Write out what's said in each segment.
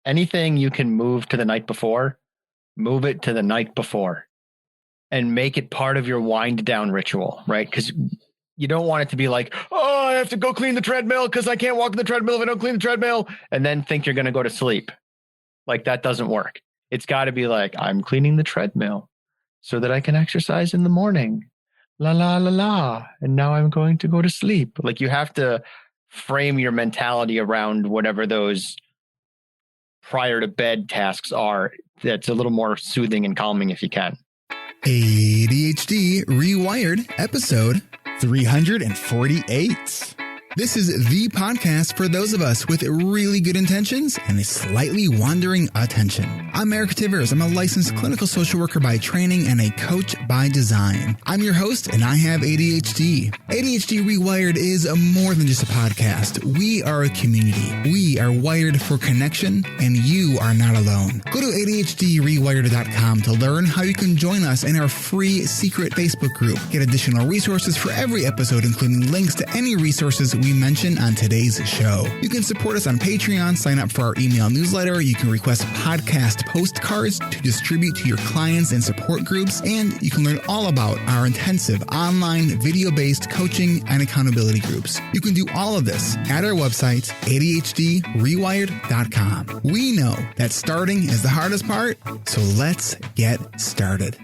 anything you can move to the night before, move it to the night before and make it part of your wind down ritual, right? Because you don't want it to be like, oh, I have to go clean the treadmill because I can't walk in the treadmill if I don't clean the treadmill, and then think you're going to go to sleep. Like, that doesn't work. It's got to be like, I'm cleaning the treadmill so that I can exercise in the morning. La, la, la, la. And now I'm going to go to sleep. Like, you have to frame your mentality around whatever those prior to bed tasks are. That's a little more soothing and calming if you can. ADHD Rewired, episode 348. This is the podcast for those of us with really good intentions and a slightly wandering attention. I'm Eric Tivers. I'm a licensed clinical social worker by training and a coach by design. I'm your host, and I have ADHD. ADHD Rewired is more than just a podcast. We are a community. We are wired for connection, and you are not alone. Go to ADHDrewired.com to learn how you can join us in our free secret Facebook group. Get additional resources for every episode, including links to any resources we mention on today's show. You can support us on Patreon, sign up for our email newsletter. You can request podcast postcards to distribute to your clients and support groups, and you can learn all about our intensive online video-based coaching and accountability groups. You can do all of this at our website, ADHDrewired.com. We know that starting is the hardest part, so let's get started.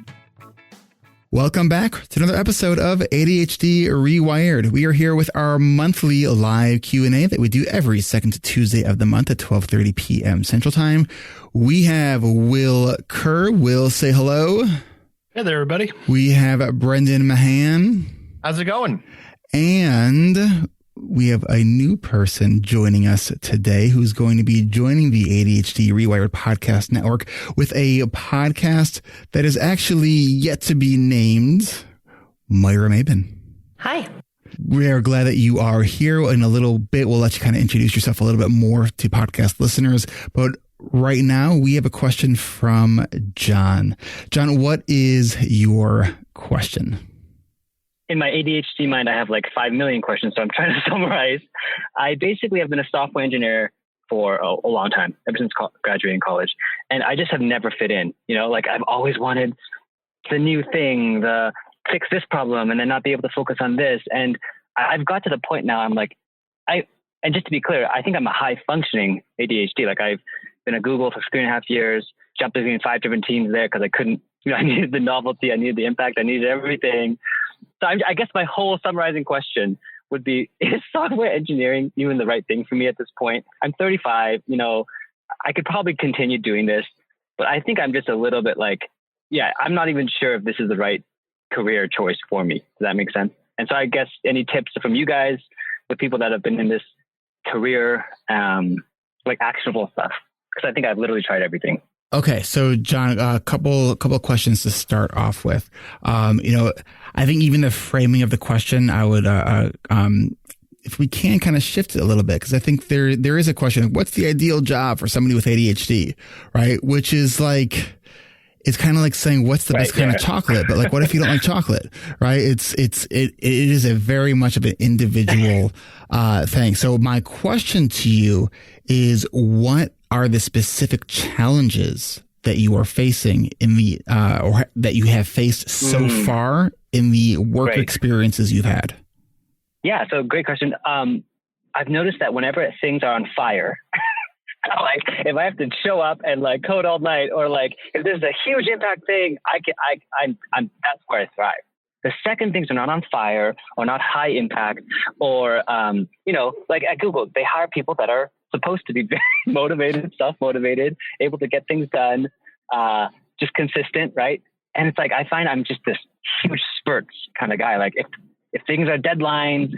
Welcome back to another episode of ADHD Rewired. We are here with our monthly live Q&A that we do every second Tuesday of the month at 12:30 p.m. Central Time. We have Will Kerr. Will, say hello. Hey there, everybody. We have Brendan Mahan. How's it going? And we have a new person joining us today who's going to be joining the ADHD Rewired podcast network with a podcast that is actually yet to be named. Moyra Maben. Hi. We are glad that you are here. In a little bit, we'll let you kind of introduce yourself a little bit more to podcast listeners. But right now, we have a question from John. John, what is your question? In my ADHD mind, I have like 5 million questions, so I'm trying to summarize. I basically have been a software engineer for a long time, ever since graduating college. And I just have never fit in. You know, like I've always wanted the new thing, the fix this problem, and then not be able to focus on this. And I've got to the point now, I'm like, and just to be clear, I think I'm a high functioning ADHD. Like I've been at Google for 3.5 years, jumped between 5 different teams there because I couldn't, I needed the novelty, I needed the impact, I needed everything. So I guess my whole summarizing question would be, is software engineering even the right thing for me at this point? I'm 35, I could probably continue doing this, but I think I'm just a little bit like, I'm not even sure if this is the right career choice for me. Does that make sense? And so I guess any tips from you guys, the people that have been in this career, like actionable stuff, because I think I've literally tried everything. Okay, so John, a couple of questions to start off with. I think even the framing of the question, I would, if we can kind of shift it a little bit, because I think there is a question: what's the ideal job for somebody with ADHD, right? Which is like, it's kind of like saying, what's the best kind of chocolate? But like, what if you don't like chocolate, right? It is a very much of an individual thing. So my question to you is, what are the specific challenges that you are facing in the, or that you have faced so far in the work experiences you've had? Yeah, so great question. I've noticed that whenever things are on fire, like if I have to show up and like code all night, or like if there's a huge impact thing, I'm that's where I thrive. The second things are not on fire or not high impact, or like at Google, they hire people that are supposed to be very motivated, self-motivated, able to get things done, just consistent, right? And it's like I find I'm just this huge spurts kind of guy. Like if things are deadlines,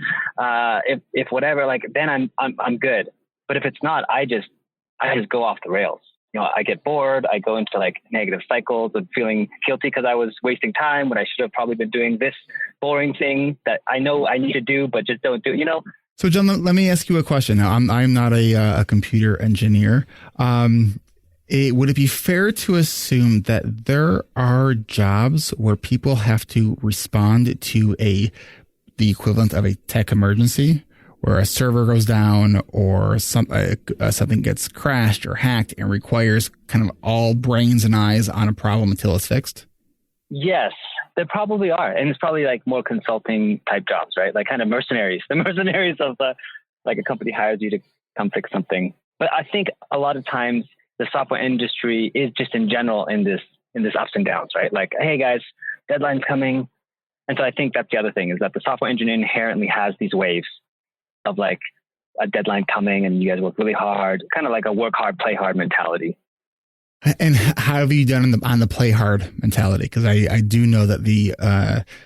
if whatever, like then I'm good. But if it's not, I just go off the rails. I get bored. I go into like negative cycles of feeling guilty because I was wasting time when I should have probably been doing this boring thing that I know I need to do, but just don't do, So John, let me ask you a question. Now, I'm not a computer engineer. Would it be fair to assume that there are jobs where people have to respond to the equivalent of a tech emergency, where a server goes down or something gets crashed or hacked and requires kind of all brains and eyes on a problem until it's fixed? Yes, there probably are. And it's probably like more consulting type jobs, right? Like kind of mercenaries, the mercenaries of like a company hires you to come fix something. But I think a lot of times the software industry is just in general in this ups and downs, right? Like, hey guys, deadline's coming. And so I think that's the other thing, is that the software engineer inherently has these waves of like a deadline coming and you guys work really hard, kind of like a work hard, play hard mentality. And how have you done on the play hard mentality? Because I do know that the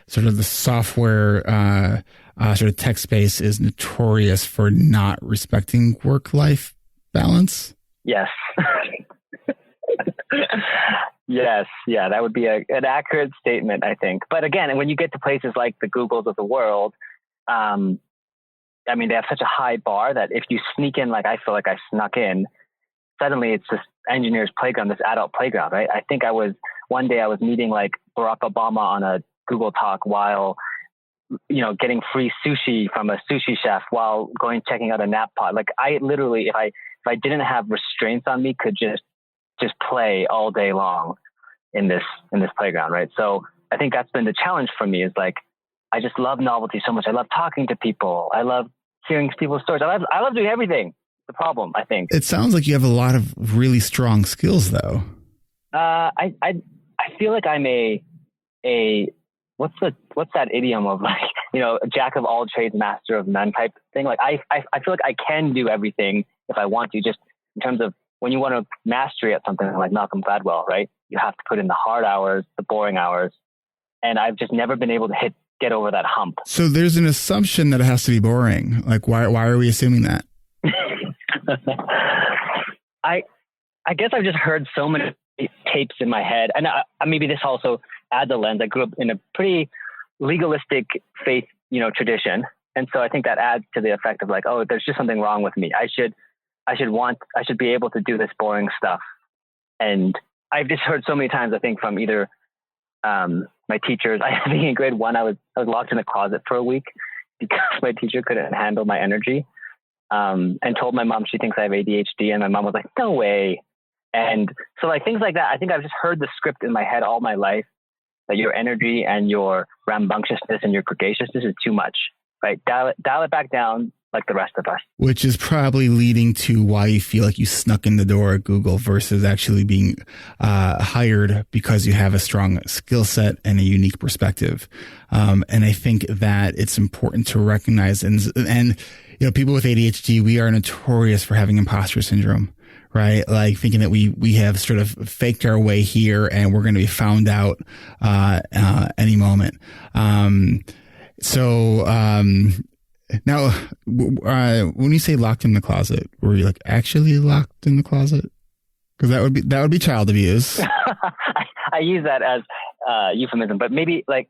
sort of the software sort of tech space is notorious for not respecting work-life balance. Yes. Yes. Yeah, that would be an accurate statement, I think. But again, when you get to places like the Googles of the world, I mean, they have such a high bar that if you sneak in, like I feel like I snuck in, suddenly it's this engineer's playground, this adult playground, right? I think one day I was meeting like Barack Obama on a Google Talk while, getting free sushi from a sushi chef while checking out a nap pod. Like I literally, if I didn't have restraints on me, could just play all day long in this playground, right? So I think that's been the challenge for me, is like, I just love novelty so much. I love talking to people. I love hearing people's stories. I love doing everything. The problem, I think. It sounds like you have a lot of really strong skills, though. I feel like I'm a what's that idiom of like, a jack of all trades, master of none type thing. Like I feel like I can do everything if I want to, just in terms of when you want to mastery at something like Malcolm Gladwell, right? You have to put in the hard hours, the boring hours. And I've just never been able to get over that hump. So there's an assumption that it has to be boring. Like why are we assuming that? I guess I've just heard so many tapes in my head, and maybe this also adds a lens. I grew up in a pretty legalistic faith, tradition, and so I think that adds to the effect of like, oh, there's just something wrong with me. I should be able to do this boring stuff. And I've just heard so many times, I think, from either my teachers. I think in grade 1, I was locked in a closet for a week because my teacher couldn't handle my energy. And told my mom she thinks I have ADHD, and my mom was like, no way. And so like things like that, I think I've just heard the script in my head all my life, that your energy and your rambunctiousness and your gregaciousness is too much, right? Dial it back down like the rest of us. Which is probably leading to why you feel like you snuck in the door at Google versus actually being hired because you have a strong skill set and a unique perspective. And I think that it's important to recognize and people with ADHD, we are notorious for having imposter syndrome, right? Like thinking that we have sort of faked our way here and we're going to be found out any moment. Now, when you say locked in the closet, were you like actually locked in the closet? Because that would be child abuse. I use that as euphemism, but maybe like,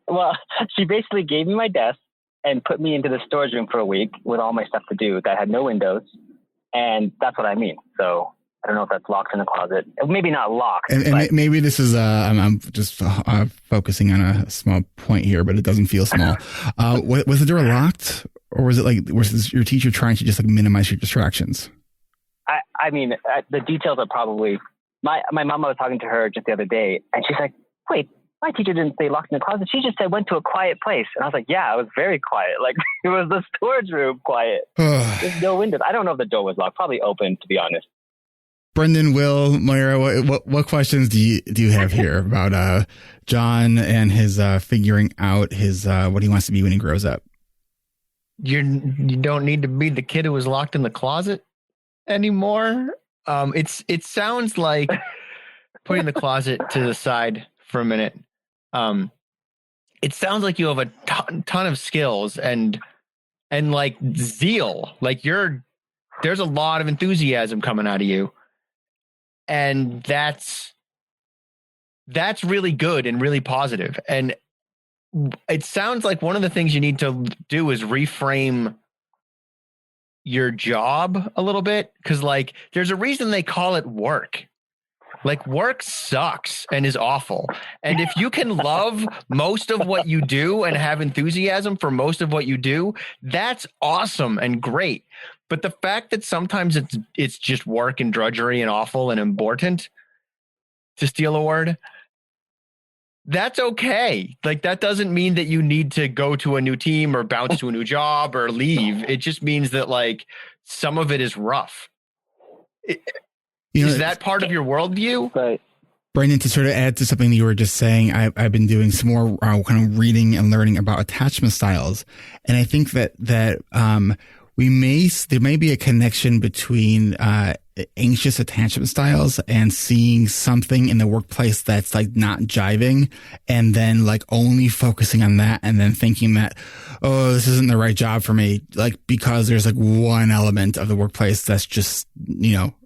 well, she basically gave me my desk and put me into the storage room for a week with all my stuff to do that had no windows. And that's what I mean. So I don't know if that's locked in the closet. Maybe not locked. And maybe this is, I'm just focusing on a small point here, but it doesn't feel small. Was the door locked, or was it like, was your teacher trying to just like minimize your distractions? I mean, the details are probably, my mom, I was talking to her just the other day, and she's like, wait, my teacher didn't say locked in the closet. She just said went to a quiet place. And I was like, yeah, I was very quiet. Like it was the storage room quiet. There's no windows. I don't know if the door was locked. Probably open, to be honest. Brendan, Will, Moyra, what questions do you have here about John and his figuring out his what he wants to be when he grows up? You don't need to be the kid who was locked in the closet anymore. It sounds like putting the closet to the side for a minute. It sounds like you have a ton of skills and like zeal. Like there's a lot of enthusiasm coming out of you. And that's really good and really positive. And it sounds like one of the things you need to do is reframe your job a little bit. Cause like, there's a reason they call it work, Like work sucks and is awful. And if you can love most of what you do and have enthusiasm for most of what you do, that's awesome and great. But the fact that sometimes it's just work and drudgery and awful and important, to steal a word, that's okay. Like that doesn't mean that you need to go to a new team or bounce to a new job or leave. It just means that like some of it is rough. Is that part of your worldview? Right. Brandon, to sort of add to something that you were just saying, I've been doing some more kind of reading and learning about attachment styles. And I think that there may be a connection between anxious attachment styles and seeing something in the workplace that's like not jiving and then like only focusing on that and then thinking that, oh, this isn't the right job for me, like because there's like one element of the workplace that's just,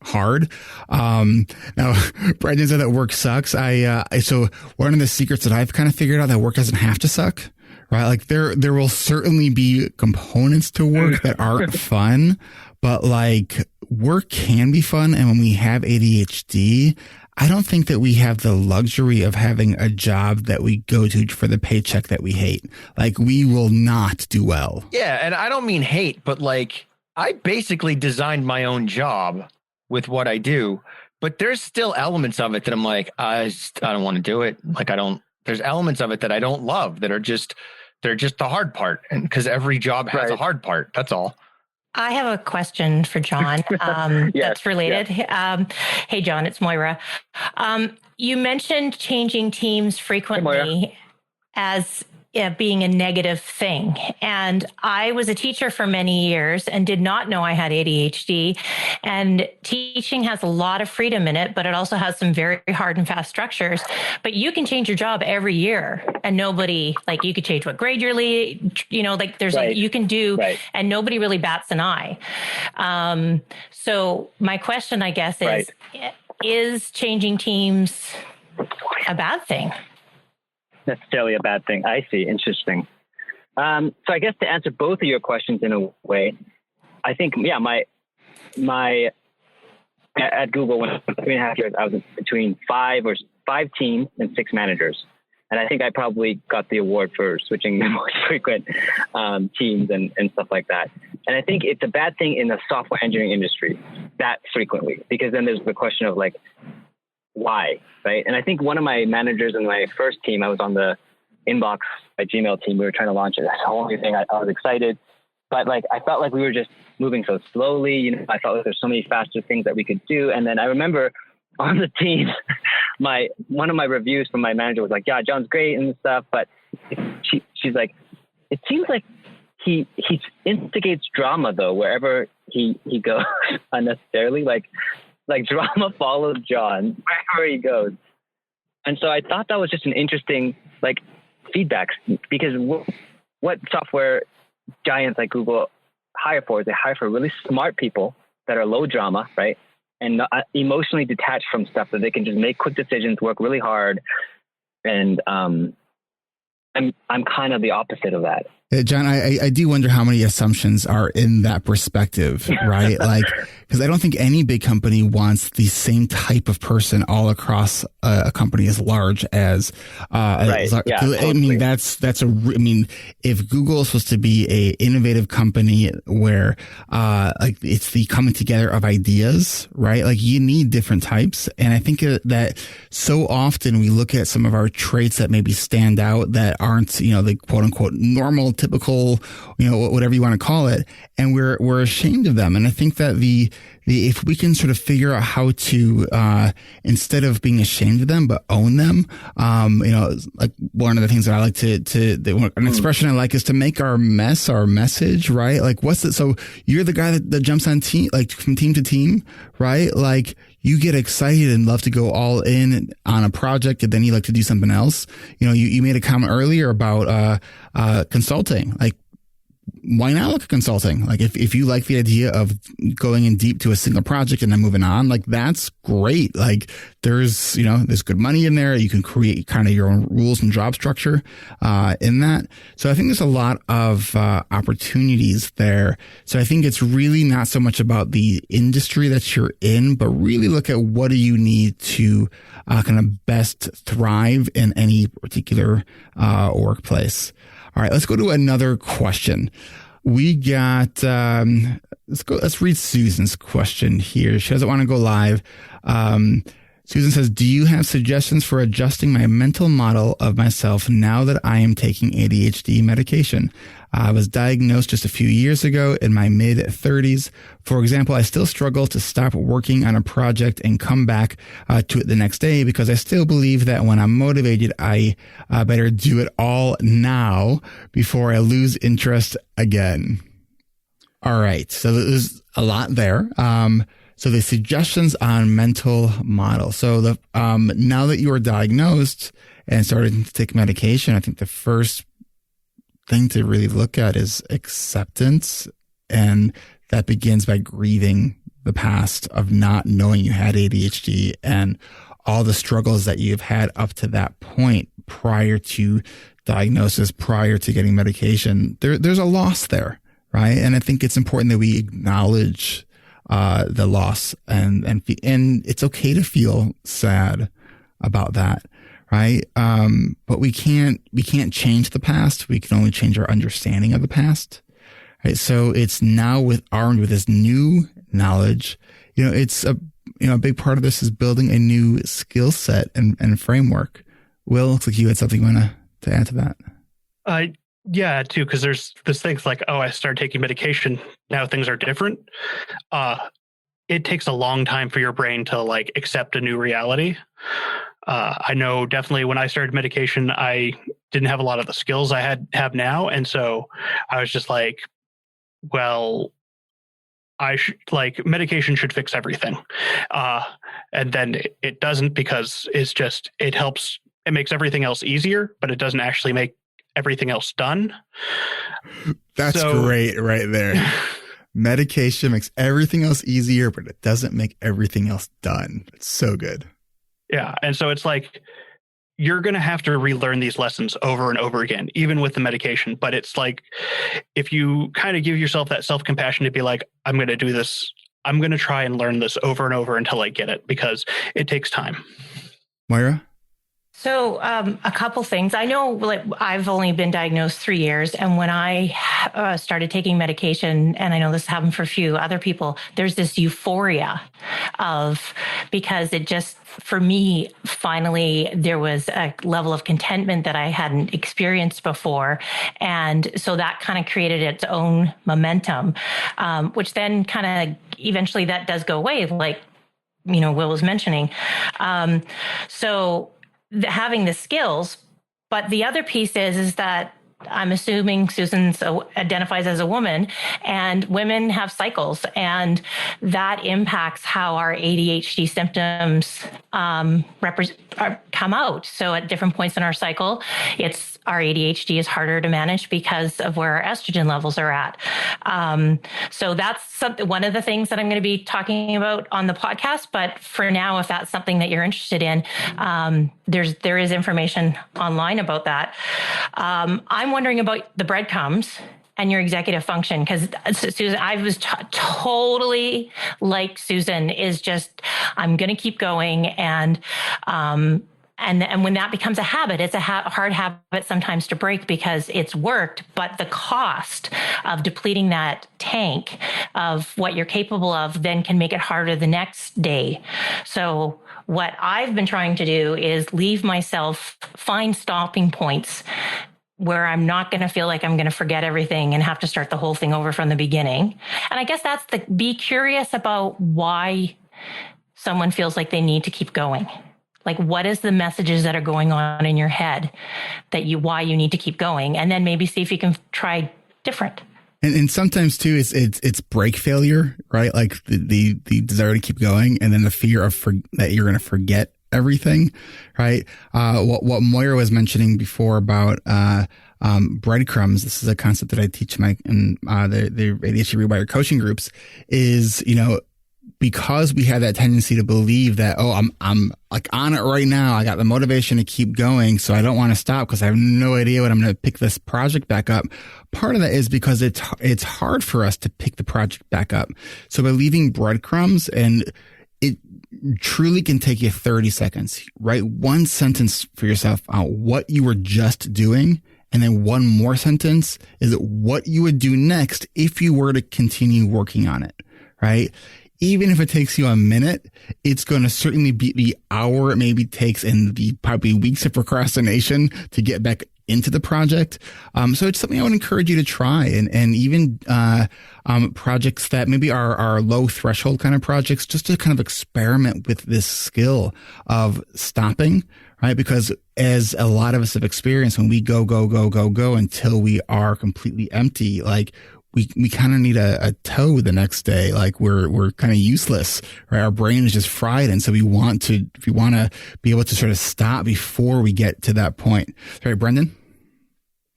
hard. Now Brandon said that work sucks. So one of the secrets that I've kind of figured out that work doesn't have to suck. Right. Like there will certainly be components to work that aren't fun, but like work can be fun. And when we have ADHD, I don't think that we have the luxury of having a job that we go to for the paycheck that we hate. Like we will not do well. Yeah. And I don't mean hate, but like I basically designed my own job with what I do, but there's still elements of it that I'm like, I don't want to do it. Like there's elements of it that I don't love that are they're just the hard part. And because every job has a hard part. That's all. I have a question for John that's related. Yeah. Hey, John, it's Moyra. You mentioned changing teams frequently as being a negative thing. And I was a teacher for many years and did not know I had ADHD. And teaching has a lot of freedom in it, but it also has some very hard and fast structures. But you can change your job every year and nobody, like you could change what grade you're like there's you can do, and nobody really bats an eye. So my question, I guess, is changing teams a bad thing? Necessarily a bad thing. I see. Interesting. So I guess to answer both of your questions in a way, I think, my at Google, when I was 3.5 years, I was between five teams and 6 managers. And I think I probably got the award for switching the most frequent teams and stuff like that. And I think it's a bad thing in the software engineering industry that frequently, because then there's the question of like, why, right? And I think one of my managers in my first team, I was on the inbox by Gmail team. We were trying to launch it. That's the only thing. I was excited, but like I felt like we were just moving so slowly. I felt like there's so many faster things that we could do. And then I remember on the team, one of my reviews from my manager was like, "Yeah, John's great and stuff," but she's like, "It seems like he instigates drama though wherever he goes unnecessarily." Like drama follows John wherever he goes. And so I thought that was just an interesting feedback, because what software giants like Google hire for is they hire for really smart people that are low drama, right? And not emotionally detached from stuff, that they can just make quick decisions, work really hard. And I'm kind of the opposite of that. John, I do wonder how many assumptions are in that perspective, right? Like, because I don't think any big company wants the same type of person all across a company as large as, Yeah, totally. I mean, if Google is supposed to be a innovative company where, it's the coming together of ideas, right? Like you need different types. And I think that so often we look at some of our traits that maybe stand out that aren't, the quote unquote normal, typical, whatever you want to call it, and we're ashamed of them. And I think that if we can sort of figure out how to instead of being ashamed of them but own them, like one of the things that I like an expression I like is to make our mess our message, right? Like what's it? So you're the guy that jumps on team, like from team to team, right? Like you get excited and love to go all in on a project, and then you like to do something else. You made a comment earlier about consulting. Like, why not look at consulting? Like if you like the idea of going in deep to a single project and then moving on, like that's great. Like there's good money in there. You can create kind of your own rules and job structure in that. So I think there's a lot of opportunities there. So I think it's really not so much about the industry that you're in, but really look at what do you need to kind of best thrive in any particular workplace. All right, let's go to another question. We got, let's read Susan's question here. She doesn't want to go live. Susan says, do you have suggestions for adjusting my mental model of myself now that I am taking ADHD medication? I was diagnosed just a few years ago in my mid-30s. For example, I still struggle to stop working on a project and come back to it the next day because I still believe that when I'm motivated, I better do it all now before I lose interest again. All right. So there's a lot there. So the suggestions on mental model. So now that you are diagnosed and started to take medication, I think the first thing to really look at is acceptance. And that begins by grieving the past of not knowing you had ADHD and all the struggles that you've had up to that point prior to diagnosis, prior to getting medication. There's a loss there, right? And I think it's important that we acknowledge the loss and it's okay to feel sad about that. Right. But we can't change the past. We can only change our understanding of the past. Right. So it's now armed with this new knowledge, it's a big part of this is building a new skill set and framework. Will, looks like you had something you want to add to that. Yeah, too, because there's things like, I started taking medication. Now things are different. It takes a long time for your brain to like accept a new reality. I know definitely when I started medication, I didn't have a lot of the skills I have now. And so I was just like, well, medication should fix everything. And then it doesn't because it helps. It makes everything else easier, but it doesn't actually make everything else done. That's great right there. Medication makes everything else easier, but it doesn't make everything else done. It's so good. Yeah. And so it's like, you're going to have to relearn these lessons over and over again, even with the medication. But it's like, if you kind of give yourself that self-compassion to be like, I'm going to do this. I'm going to try and learn this over and over until I get it, because it takes time. Moyra? So a couple things. I know I've only been diagnosed 3 years. And when I started taking medication, and I know this happened for a few other people, there's this euphoria because it just, for me, finally, there was a level of contentment that I hadn't experienced before. And so that kind of created its own momentum, which then kind of eventually that does go away, like, Will was mentioning. Having the skills, but the other piece is that I'm assuming Susan identifies as a woman, and women have cycles, and that impacts how our ADHD symptoms come out. So at different points in our cycle, our ADHD is harder to manage because of where our estrogen levels are at. So that's one of the things that I'm going to be talking about on the podcast. But for now, if that's something that you're interested in, there is information online about that. I'm wondering about the breadcrumbs and your executive function, because Susan, I was totally like Susan, is just, I'm going to keep going. And when that becomes a habit, it's a hard habit sometimes to break because it's worked, but the cost of depleting that tank of what you're capable of then can make it harder the next day. So what I've been trying to do is find stopping points where I'm not going to feel like I'm going to forget everything and have to start the whole thing over from the beginning. And I guess that's be curious about why someone feels like they need to keep going. Like, what is the messages that are going on in your head why you need to keep going? And then maybe see if you can try different. And sometimes too, it's break failure, right? Like the desire to keep going, and then the fear of that you're going to forget everything, right? What Moyra was mentioning before about breadcrumbs, this is a concept that I teach the ADHD reWired coaching groups, is, because we have that tendency to believe that, I'm like on it right now. I got the motivation to keep going. So I don't want to stop because I have no idea when I'm going to pick this project back up. Part of that is because it's hard for us to pick the project back up. So by leaving breadcrumbs, and it truly can take you 30 seconds, write one sentence for yourself on what you were just doing. And then one more sentence is what you would do next if you were to continue working on it, right? Even if it takes you a minute, it's going to certainly beat the hour it maybe takes in the probably weeks of procrastination to get back into the project. So it's something I would encourage you to try, and even projects that maybe are low threshold kind of projects, just to kind of experiment with this skill of stopping, right? Because as a lot of us have experienced, when we go until we are completely empty, like we kind of need a tow the next day. Like we're kind of useless, right? Our brain is just fried. And so we want to be able to sort of stop before we get to that point. Right, Brendan?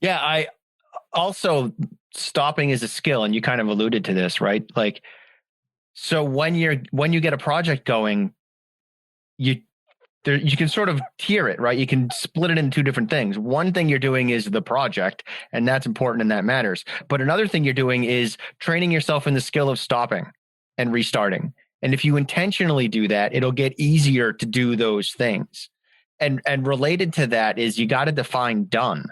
Yeah. I also, stopping is a skill, and you kind of alluded to this, right? Like, so when you get a project going, you can sort of tier it, right? You can split it into two different things. One thing you're doing is the project, and that's important and that matters. But another thing you're doing is training yourself in the skill of stopping and restarting. And if you intentionally do that, it'll get easier to do those things. And related to that is you got to define done,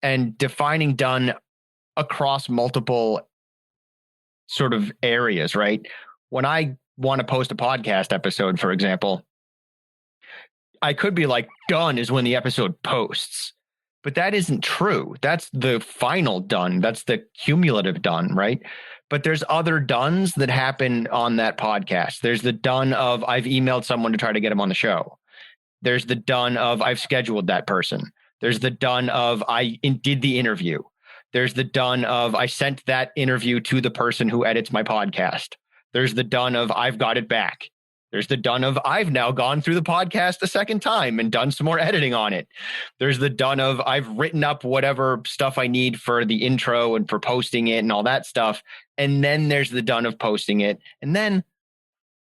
and defining done across multiple sort of areas, right? When I want to post a podcast episode, for example, I could be like, done is when the episode posts, but that isn't true. That's the final done. That's the cumulative done, right? But there's other dones that happen on that podcast. There's the done of I've emailed someone to try to get them on the show. There's the done of I've scheduled that person. There's the done of I did the interview. There's the done of I sent that interview to the person who edits my podcast. There's the done of I've got it back. There's the done of I've now gone through the podcast a second time and done some more editing on it. There's the done of I've written up whatever stuff I need for the intro and for posting it and all that stuff. And then there's the done of posting it. And then,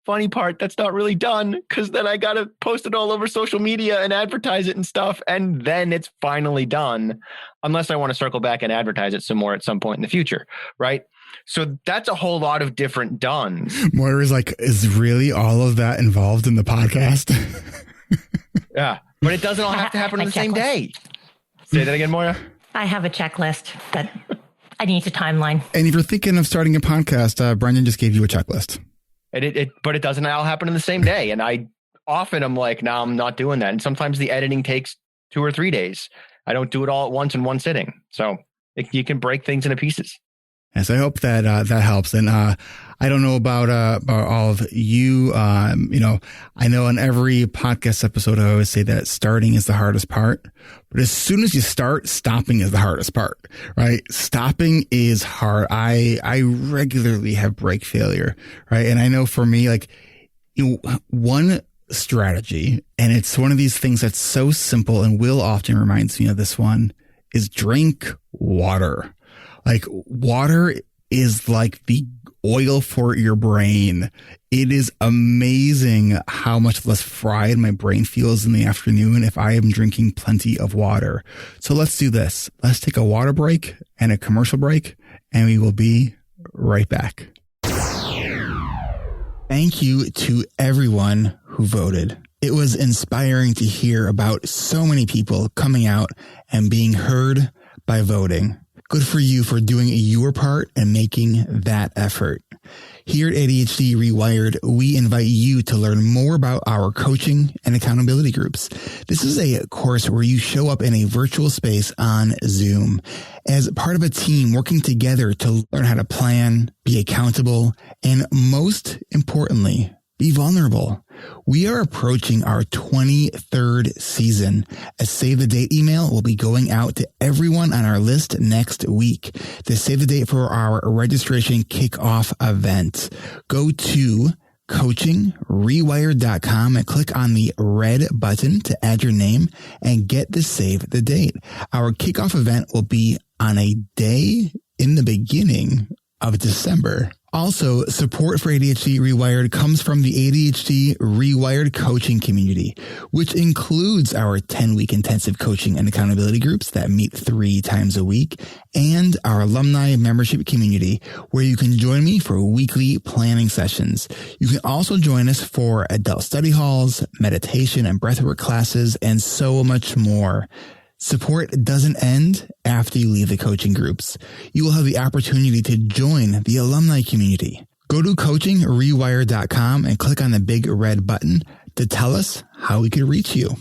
funny part, that's not really done, because then I got to post it all over social media and advertise it and stuff. And then it's finally done, unless I want to circle back and advertise it some more at some point in the future, right? So that's a whole lot of different dones. Moyra's like, is really all of that involved in the podcast? Yeah, but it doesn't all have to happen on the same day. Say that again, Moyra. I have a checklist that I need to timeline. And if you're thinking of starting a podcast, Brendan just gave you a checklist. But it doesn't all happen in the same day. And I often am like, no, I'm not doing that. And sometimes the editing takes 2 or 3 days. I don't do it all at once in one sitting. So you can break things into pieces. Yes, I hope that that helps. And I don't know about all of you. I know on every podcast episode, I always say that starting is the hardest part. But as soon as you start, stopping is the hardest part, right? Stopping is hard. I regularly have break failure, right? And I know for me, like, one strategy, and it's one of these things that's so simple, and Will often reminds me of this one, is drink water. Like, water is like the oil for your brain. It is amazing how much less fried my brain feels in the afternoon if I am drinking plenty of water. So let's do this. Let's take a water break and a commercial break, and we will be right back. Thank you to everyone who voted. It was inspiring to hear about so many people coming out and being heard by voting. Good for you for doing your part and making that effort. Here at ADHD reWired, we invite you to learn more about our coaching and accountability groups. This is a course where you show up in a virtual space on Zoom as part of a team working together to learn how to plan, be accountable, and most importantly, be vulnerable. We are approaching our 23rd season. A Save the Date email will be going out to everyone on our list next week. The Save the Date for our registration kickoff event. Go to coachingrewired.com and click on the red button to add your name and get the save the date. Our kickoff event will be on a day in the beginning of December. Also, support for ADHD Rewired comes from the ADHD Rewired coaching community, which includes our 10-week intensive coaching and accountability groups that meet 3 times a week, and our alumni membership community, where you can join me for weekly planning sessions. You can also join us for adult study halls, meditation and breathwork classes, and so much more. Support doesn't end after you leave the coaching groups. You will have the opportunity to join the alumni community. Go to coachingrewired.com and click on the big red button to tell us how we could reach you.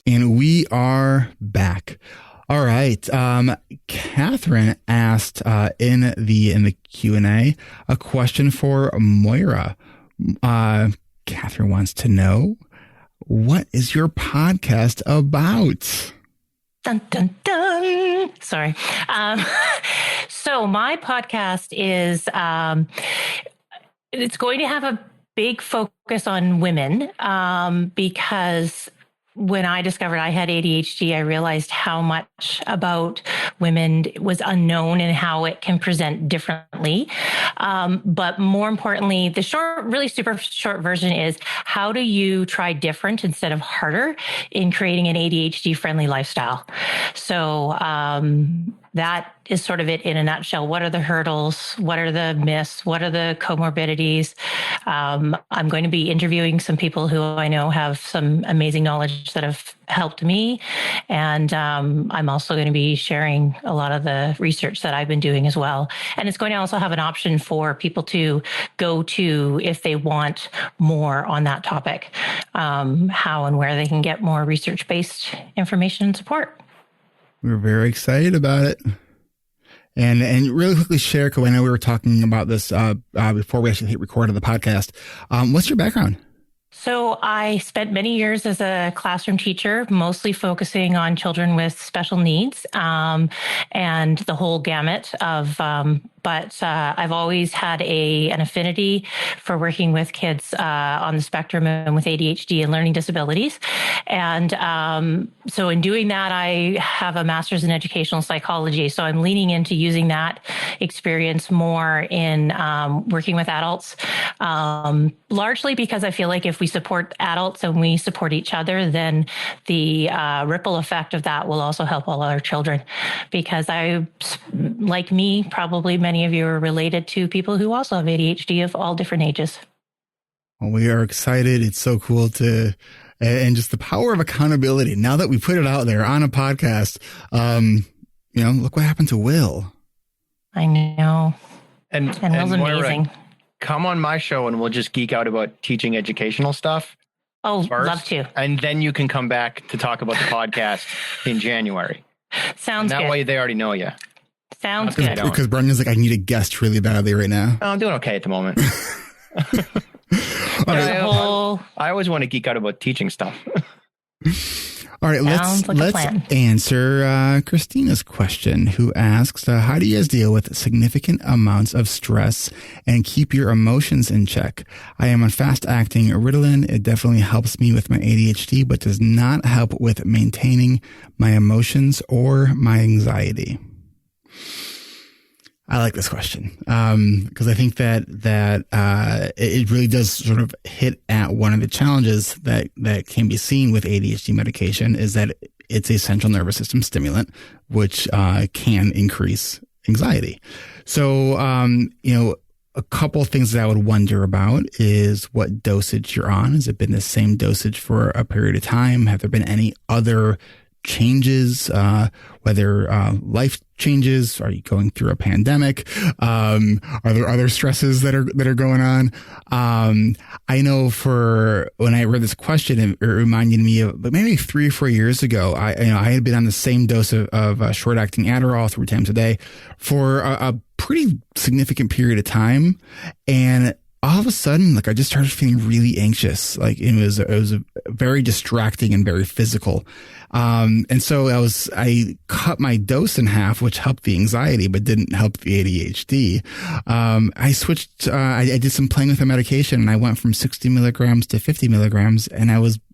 And we are back. All right. Katherine asked in the Q&A a question for Moyra. Katherine wants to know, what is your podcast about? Dun, dun, dun. Sorry. So my podcast is, it's going to have a big focus on women because when I discovered I had ADHD, I realized how much about women was unknown and how it can present differently. But more importantly, the really super short version is, how do you try different instead of harder in creating an ADHD friendly lifestyle? So that is sort of it in a nutshell. What are the hurdles? What are the myths? What are the comorbidities? I'm going to be interviewing some people who I know have some amazing knowledge that have helped me. And I'm also going to be sharing a lot of the research that I've been doing as well. And it's going to also have an option for people to go to if they want more on that topic, how and where they can get more research-based information and support. We're very excited about it. And really quickly share, because I know we were talking about this before we actually hit record of the podcast. What's your background? So I spent many years as a classroom teacher, mostly focusing on children with special needs and the whole gamut of, but I've always had an affinity for working with kids on the spectrum and with ADHD and learning disabilities. And so in doing that, I have a master's in educational psychology. So I'm leaning into using that experience more in working with adults, largely because I feel like if we support adults and we support each other, then the ripple effect of that will also help all our children. Because like me, probably many of you are related to people who also have ADHD of all different ages. Well, we are excited. It's so cool and just the power of accountability. Now that we put it out there on a podcast, look what happened to Will. I know. And Will's Moyra, amazing. Come on my show and we'll just geek out about teaching educational stuff. Oh, first, love to. And then you can come back to talk about the podcast in January. Sounds good. That way they already know you. Sounds good. Because Brendan's like, I need a guest really badly right now. I'm doing okay at the moment. I always want to geek out about teaching stuff. All right, let's answer Christina's question, who asks, how do you guys deal with significant amounts of stress and keep your emotions in check? I am on fast-acting Ritalin. It definitely helps me with my ADHD, but does not help with maintaining my emotions or my anxiety. I like this question because I think that it really does sort of hit at one of the challenges that can be seen with ADHD medication, is that it's a central nervous system stimulant, which can increase anxiety. So, a couple of things that I would wonder about is what dosage you're on. Has it been the same dosage for a period of time? Have there been any other changes, whether life changes? Are you going through a pandemic? Are there other stresses that are going on? I know for when I read this question, it reminded me of maybe 3 or 4 years ago. I had been on the same dose of short acting Adderall 3 times a day for a pretty significant period of time, and all of a sudden, like I just started feeling really anxious. Like it was very distracting and very physical. And so I cut my dose in half, which helped the anxiety, but didn't help the ADHD. I switched, I did some playing with the medication, and I went from 60 milligrams to 50 milligrams, and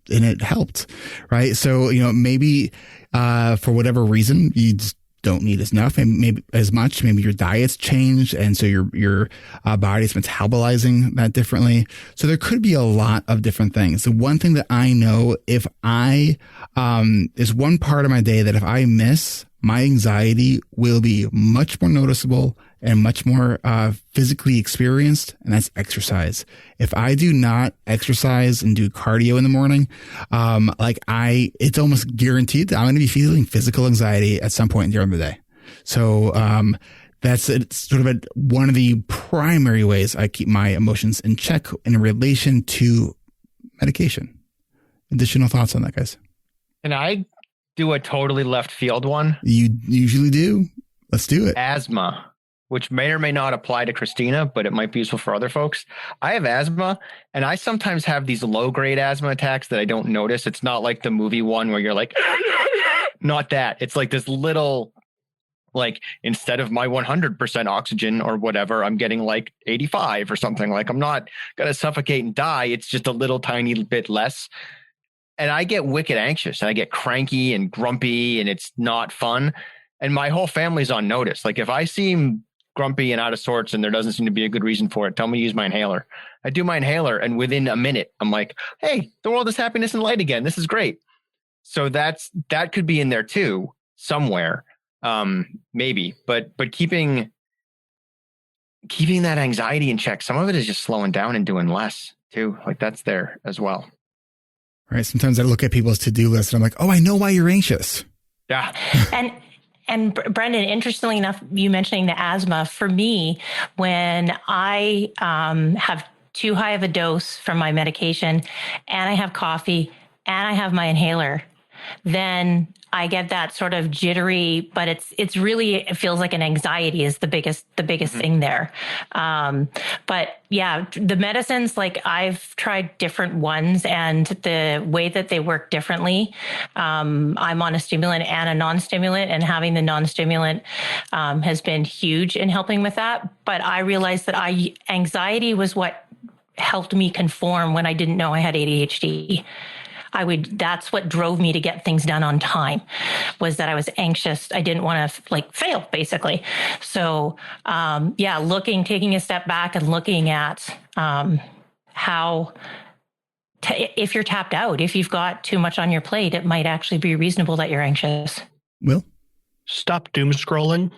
it helped. Right. So, maybe, for whatever reason, you just don't need enough, and maybe as much. Maybe your diet's changed, and so your body's metabolizing that differently. So there could be a lot of different things. The one thing that I know, if I is one part of my day that if I miss, my anxiety will be much more noticeable and much more physically experienced, and that's exercise. If I do not exercise and do cardio in the morning, it's almost guaranteed that I'm going to be feeling physical anxiety at some point during the day. So it's sort of one of the primary ways I keep my emotions in check in relation to medication. Additional thoughts on that, guys? Can I do a totally left field one? You usually do. Let's do it. Asthma, which may or may not apply to Christina, but it might be useful for other folks. I have asthma, and I sometimes have these low-grade asthma attacks that I don't notice. It's not like the movie one where you're like, not that. It's like this little, like, instead of my 100% oxygen or whatever, I'm getting like 85 or something. Like, I'm not going to suffocate and die. It's just a little tiny bit less. And I get wicked anxious, and I get cranky and grumpy, and it's not fun. And my whole family's on notice. Like, if I seem grumpy and out of sorts and there doesn't seem to be a good reason for it, tell me to use my inhaler. I do my inhaler, and within a minute, I'm like, hey, the world is happiness and light again. This is great. So that could be in there too, somewhere, maybe. But keeping that anxiety in check, some of it is just slowing down and doing less too. Like, that's there as well. Right. Sometimes I look at people's to-do list and I'm like, oh, I know why you're anxious. Yeah. And Brendan, interestingly enough, you mentioning the asthma, for me, when I have too high of a dose from my medication, and I have coffee, and I have my inhaler, then I get that sort of jittery, but it feels like an anxiety is the biggest thing there. But yeah, the medicines, like, I've tried different ones, and the way that they work differently. I'm on a stimulant and a non-stimulant, and having the non-stimulant has been huge in helping with that. But I realized that anxiety was what helped me conform when I didn't know I had ADHD. That's what drove me to get things done on time, was that I was anxious. I didn't want to fail, basically. So, taking a step back and looking at how, if you're tapped out, if you've got too much on your plate, it might actually be reasonable that you're anxious. Will? Stop doom scrolling.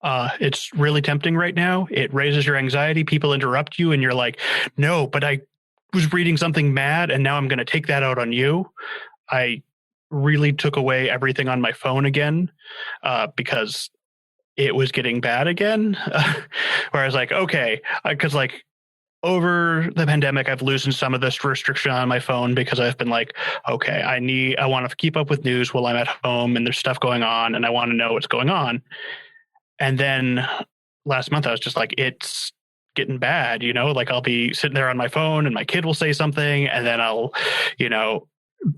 It's really tempting right now. It raises your anxiety. People interrupt you and you're like, no, but I was reading something mad and now I'm going to take that out on you. I really took away everything on my phone again because it was getting bad again. Where I was like, okay, because over the pandemic, I've loosened some of this restriction on my phone because I've been like, okay, I want to keep up with news while I'm at home and there's stuff going on and I want to know what's going on. And then last month I was just like, it's getting bad, I'll be sitting there on my phone and my kid will say something and then I'll,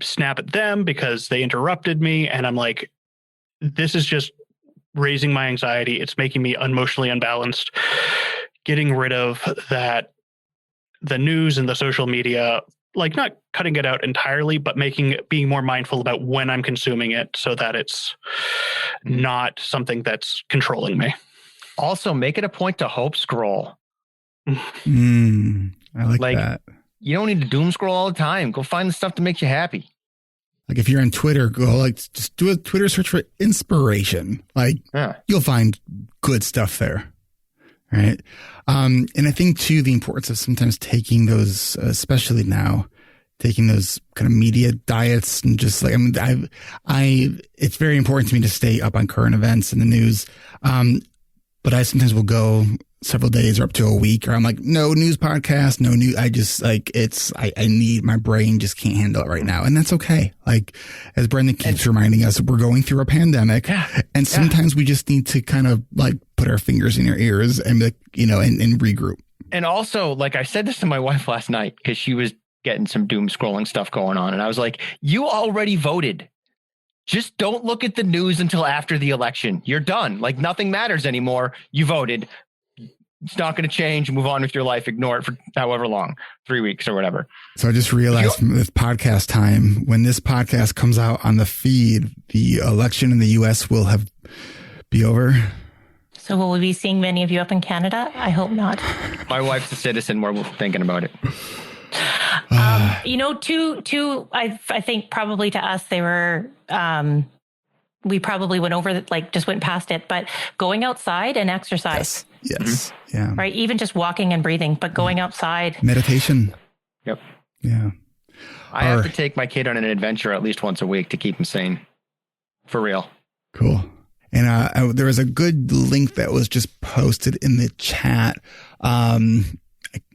snap at them because they interrupted me. And I'm like, this is just raising my anxiety. It's making me emotionally unbalanced. Getting rid of that, the news and the social media, not cutting it out entirely, but being more mindful about when I'm consuming it so that it's not something that's controlling me. Also, make it a point to hope scroll. I like that. You don't need to doom scroll all the time. Go find the stuff that makes you happy. Like, if you're on Twitter, go just do a Twitter search for inspiration. You'll find good stuff there. Right. And I think too, the importance of sometimes taking those, especially now, taking those kind of media diets and just it's very important to me to stay up on current events in the news. But I sometimes will go several days or up to a week, or I'm like, no news podcast, no news. I just I need, my brain just can't handle it right now. And that's okay. As Brendan keeps reminding us, we're going through a pandemic and sometimes we just need to kind of put our fingers in our ears and and regroup. And also, like I said this to my wife last night because she was getting some doom scrolling stuff going on. And I was like, you already voted. Just don't look at the news until after the election. You're done. Like nothing matters anymore. You voted. It's not going to change. Move on with your life. Ignore it for however long, 3 weeks or whatever. So I just realized with podcast time, when this podcast comes out on the feed, the election in the U.S. will be over. So will we be seeing many of you up in Canada? I hope not. My wife's a citizen. We're thinking about it. I think probably to us, they were, we probably went over that, like just went past it, but going outside and exercise. Yes. Mm-hmm. Yeah. Right. Even just walking and breathing, but going outside. Meditation. Yep. Yeah. I have to take my kid on an adventure at least once a week to keep him sane. For real. Cool. And there was a good link that was just posted in the chat.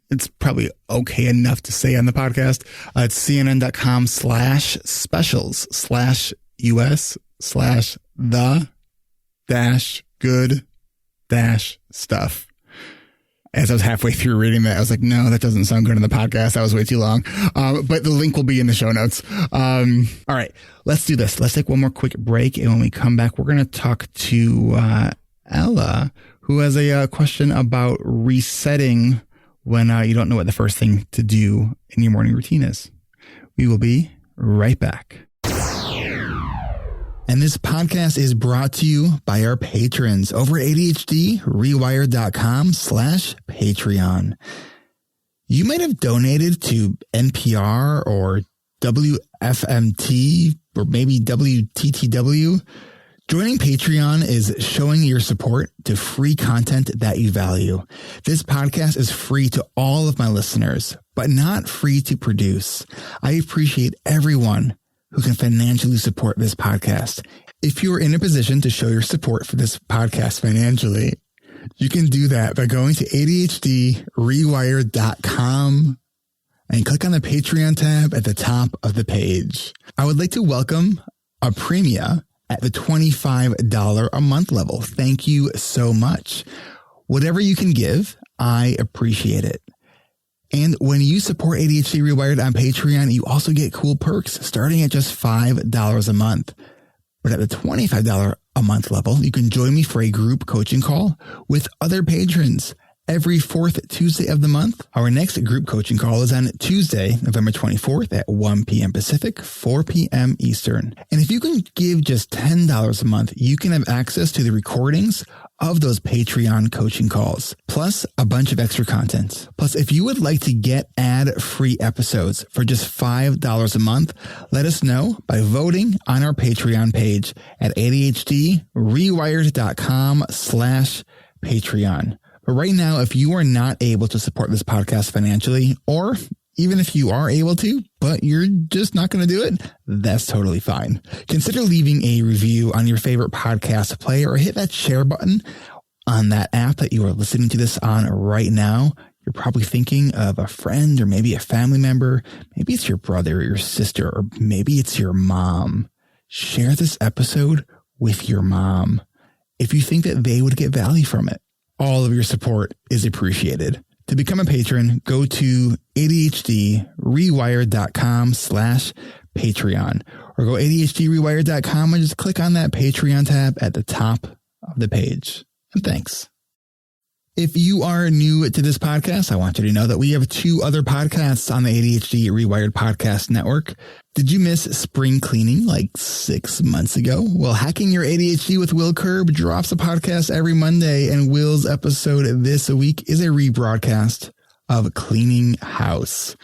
It's probably okay enough to say on the podcast. It's cnn.com/specials/the-good-stuff. As I was halfway through reading that, I was like, no, that doesn't sound good in the podcast. That was way too long. But the link will be in the show notes. All right, let's do this. Let's take one more quick break. And when we come back, we're going to talk to Ella, who has a question about resetting when you don't know what the first thing to do in your morning routine is. We will be right back. And this podcast is brought to you by our patrons over at ADHDrewired.com/Patreon. You might have donated to NPR or WFMT or maybe WTTW. Joining Patreon is showing your support to free content that you value. This podcast is free to all of my listeners, but not free to produce. I appreciate everyone who can financially support this podcast. If you are in a position to show your support for this podcast financially, you can do that by going to ADHDrewired.com and click on the Patreon tab at the top of the page. I would like to welcome a Premia at the $25 a month level. Thank you so much. Whatever you can give, I appreciate it. And when you support ADHD Rewired on Patreon, you also get cool perks starting at just $5 a month. But at the $25 a month level, you can join me for a group coaching call with other patrons every fourth Tuesday of the month. Our next group coaching call is on Tuesday, November 24th at 1 p.m. Pacific, 4 p.m. Eastern. And if you can give just $10 a month, you can have access to the recordings of those Patreon coaching calls, plus a bunch of extra content. Plus, if you would like to get ad-free episodes for just $5 a month, let us know by voting on our Patreon page at ADHDrewired.com/Patreon. But right now, if you are not able to support this podcast financially, or even if you are able to, but you're just not going to do it, that's totally fine. Consider leaving a review on your favorite podcast player or hit that share button on that app that you are listening to this on right now. You're probably thinking of a friend or maybe a family member. Maybe it's your brother or your sister, or maybe it's your mom. Share this episode with your mom if you think that they would get value from it. All of your support is appreciated. To become a patron, go to ADHDrewired.com/Patreon or go ADHDrewired.com and just click on that Patreon tab at the top of the page. And thanks. If you are new to this podcast, I want you to know that we have 2 other podcasts on the ADHD Rewired podcast network. Did you miss spring cleaning like 6 months ago? Well, Hacking Your ADHD with Will Curb drops a podcast every Monday, and Will's episode this week is a rebroadcast of Cleaning House.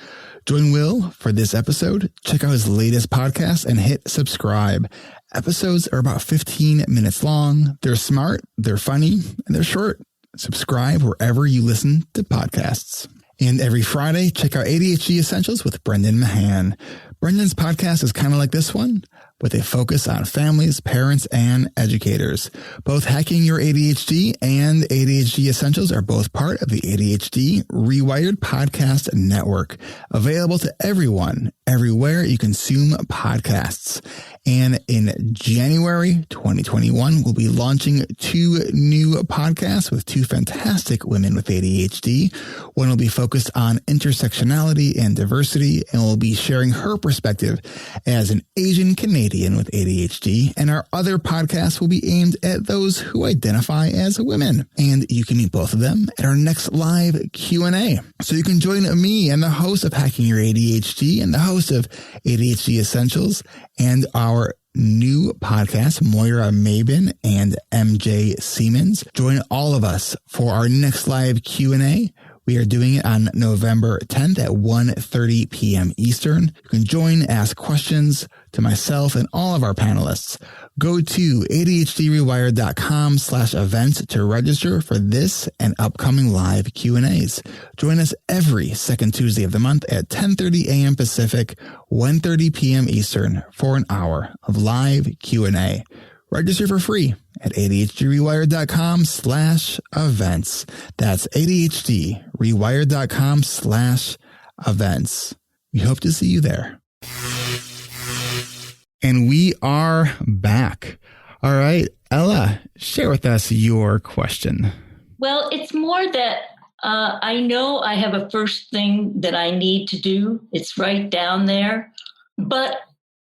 Join Will for this episode, check out his latest podcast, and hit subscribe. Episodes are about 15 minutes long. They're smart, they're funny, and they're short. Subscribe wherever you listen to podcasts. And every Friday, check out ADHD Essentials with Brendan Mahan. Brendan's podcast is kind of like this one, with a focus on families, parents, and educators. Both Hacking Your ADHD and ADHD Essentials are both part of the ADHD reWired podcast network, available to everyone, everywhere you consume podcasts. And in January 2021, we'll be launching 2 new podcasts with 2 fantastic women with ADHD. One will be focused on intersectionality and diversity, and will be sharing her perspective as an Asian Canadian with ADHD. And our other podcast will be aimed at those who identify as women. And you can meet both of them at our next live Q&A. So you can join me and the host of Hacking Your ADHD and the host of ADHD Essentials and our new podcast, Moyra Maben and MJ Siemens. Join all of us for our next live Q&A. We are doing it on November 10th at 1:30 p.m. Eastern. You can join, ask questions to myself and all of our panelists. Go to ADHDrewired.com/events to register for this and upcoming live Q&As. Join us every second Tuesday of the month at 10:30 a.m. Pacific, 1:30 p.m. Eastern for an hour of live Q&A. Register for free at ADHDrewired.com/events. That's ADHDrewired.com/events. We hope to see you there. And we are back. All right, Ella, share with us your question. Well, it's more that I know I have a first thing that I need to do. It's right down there, but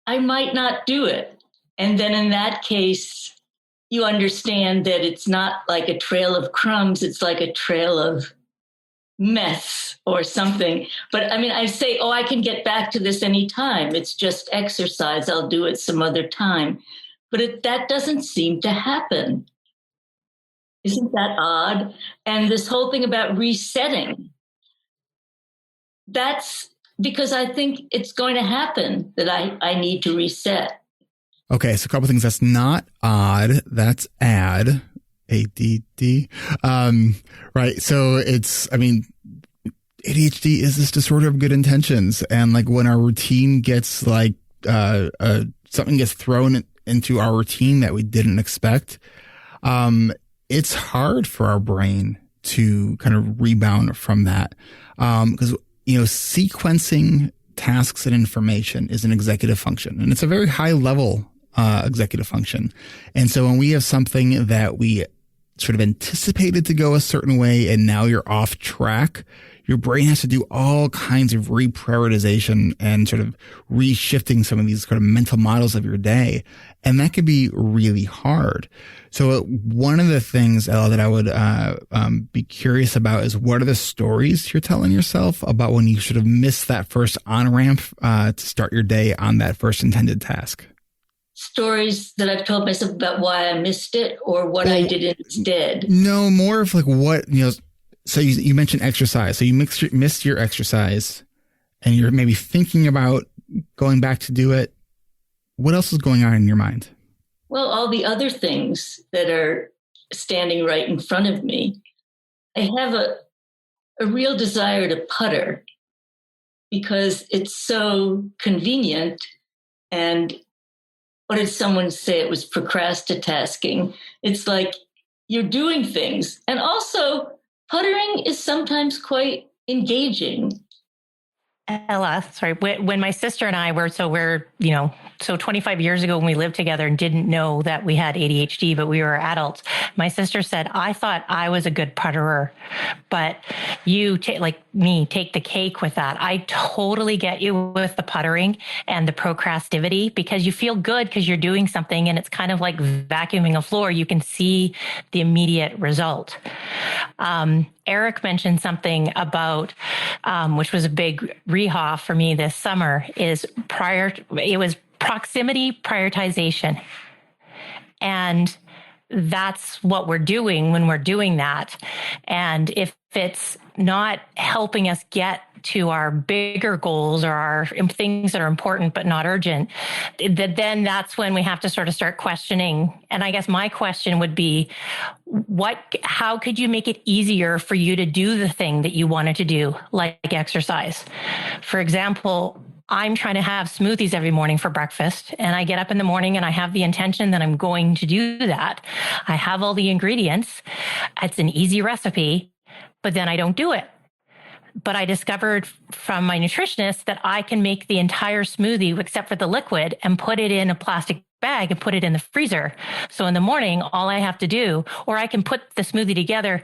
I might not do it. And then in that case, you understand that it's not like a trail of crumbs. It's like a trail of mess or something. But I mean, I say, oh, I can get back to this anytime. It's just exercise. I'll do it some other time. But that doesn't seem to happen. Isn't that odd? And this whole thing about resetting, that's because I think it's going to happen that I need to reset. Okay, so a couple of things. That's not odd. That's add. ADD. Right. So ADHD is this disorder of good intentions. And like when our routine gets something gets thrown into our routine that we didn't expect, it's hard for our brain to kind of rebound from that. Because, sequencing tasks and information is an executive function, and it's a very high level executive function. And so when we have something that we sort of anticipated to go a certain way and now you're off track, your brain has to do all kinds of reprioritization and sort of reshifting some of these kind of mental models of your day. And that can be really hard. So one of the things, Ella, that I would be curious about is what are the stories you're telling yourself about when you sort of miss that first on-ramp to start your day on that first intended task? Stories that I've told myself about why I missed it or what I did instead. No, more of like what, so you mentioned exercise. So you missed your exercise and you're maybe thinking about going back to do it. What else is going on in your mind? Well, all the other things that are standing right in front of me. I have a real desire to putter because it's so convenient. And what did someone say? It was procrastinating. It's like you're doing things. And also, puttering is sometimes quite engaging. Ella, sorry, when my sister and I were, so 25 years ago when we lived together and didn't know that we had ADHD, but we were adults, my sister said, I thought I was a good putterer, but you take the cake with that. I totally get you with the puttering and the procrastivity because you feel good because you're doing something and it's kind of like vacuuming a floor. You can see the immediate result. Eric mentioned something about, which was a big rehaw for me this summer, it was proximity prioritization. And that's what we're doing when we're doing that. And if it's not helping us get to our bigger goals or our things that are important but not urgent, then that's when we have to sort of start questioning. And I guess my question would be, how could you make it easier for you to do the thing that you wanted to do, like exercise? For example, I'm trying to have smoothies every morning for breakfast, and I get up in the morning and I have the intention that I'm going to do that. I have all the ingredients. It's an easy recipe, but then I don't do it. But I discovered from my nutritionist that I can make the entire smoothie except for the liquid and put it in a plastic bag and put it in the freezer. So in the morning, all I have to do, or I can put the smoothie together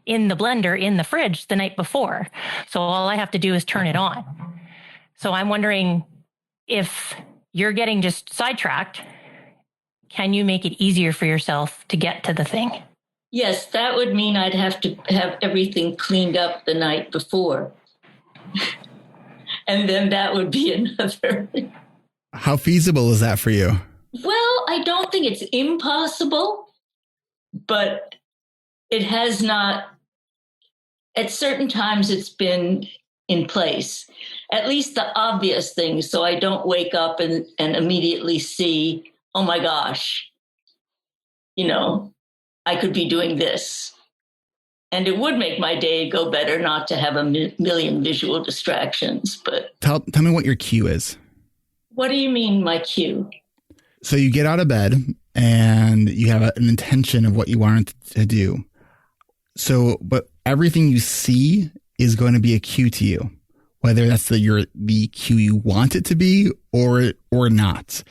in the blender in the fridge the night before. So all I have to do is turn it on. So I'm wondering if you're getting just sidetracked, can you make it easier for yourself to get to the thing? Yes, that would mean I'd have to have everything cleaned up the night before. And then that would be another. How feasible is that for you? Well, I don't think it's impossible, but it has not, at certain times it's been in place, at least the obvious things. So I don't wake up and immediately see, oh my gosh, I could be doing this. And it would make my day go better not to have a million visual distractions. But tell me what your cue is. What do you mean, my cue? So you get out of bed and you have an intention of what you want to do. So, but everything you see is going to be a cue to you, whether that's the cue you want it to be or not.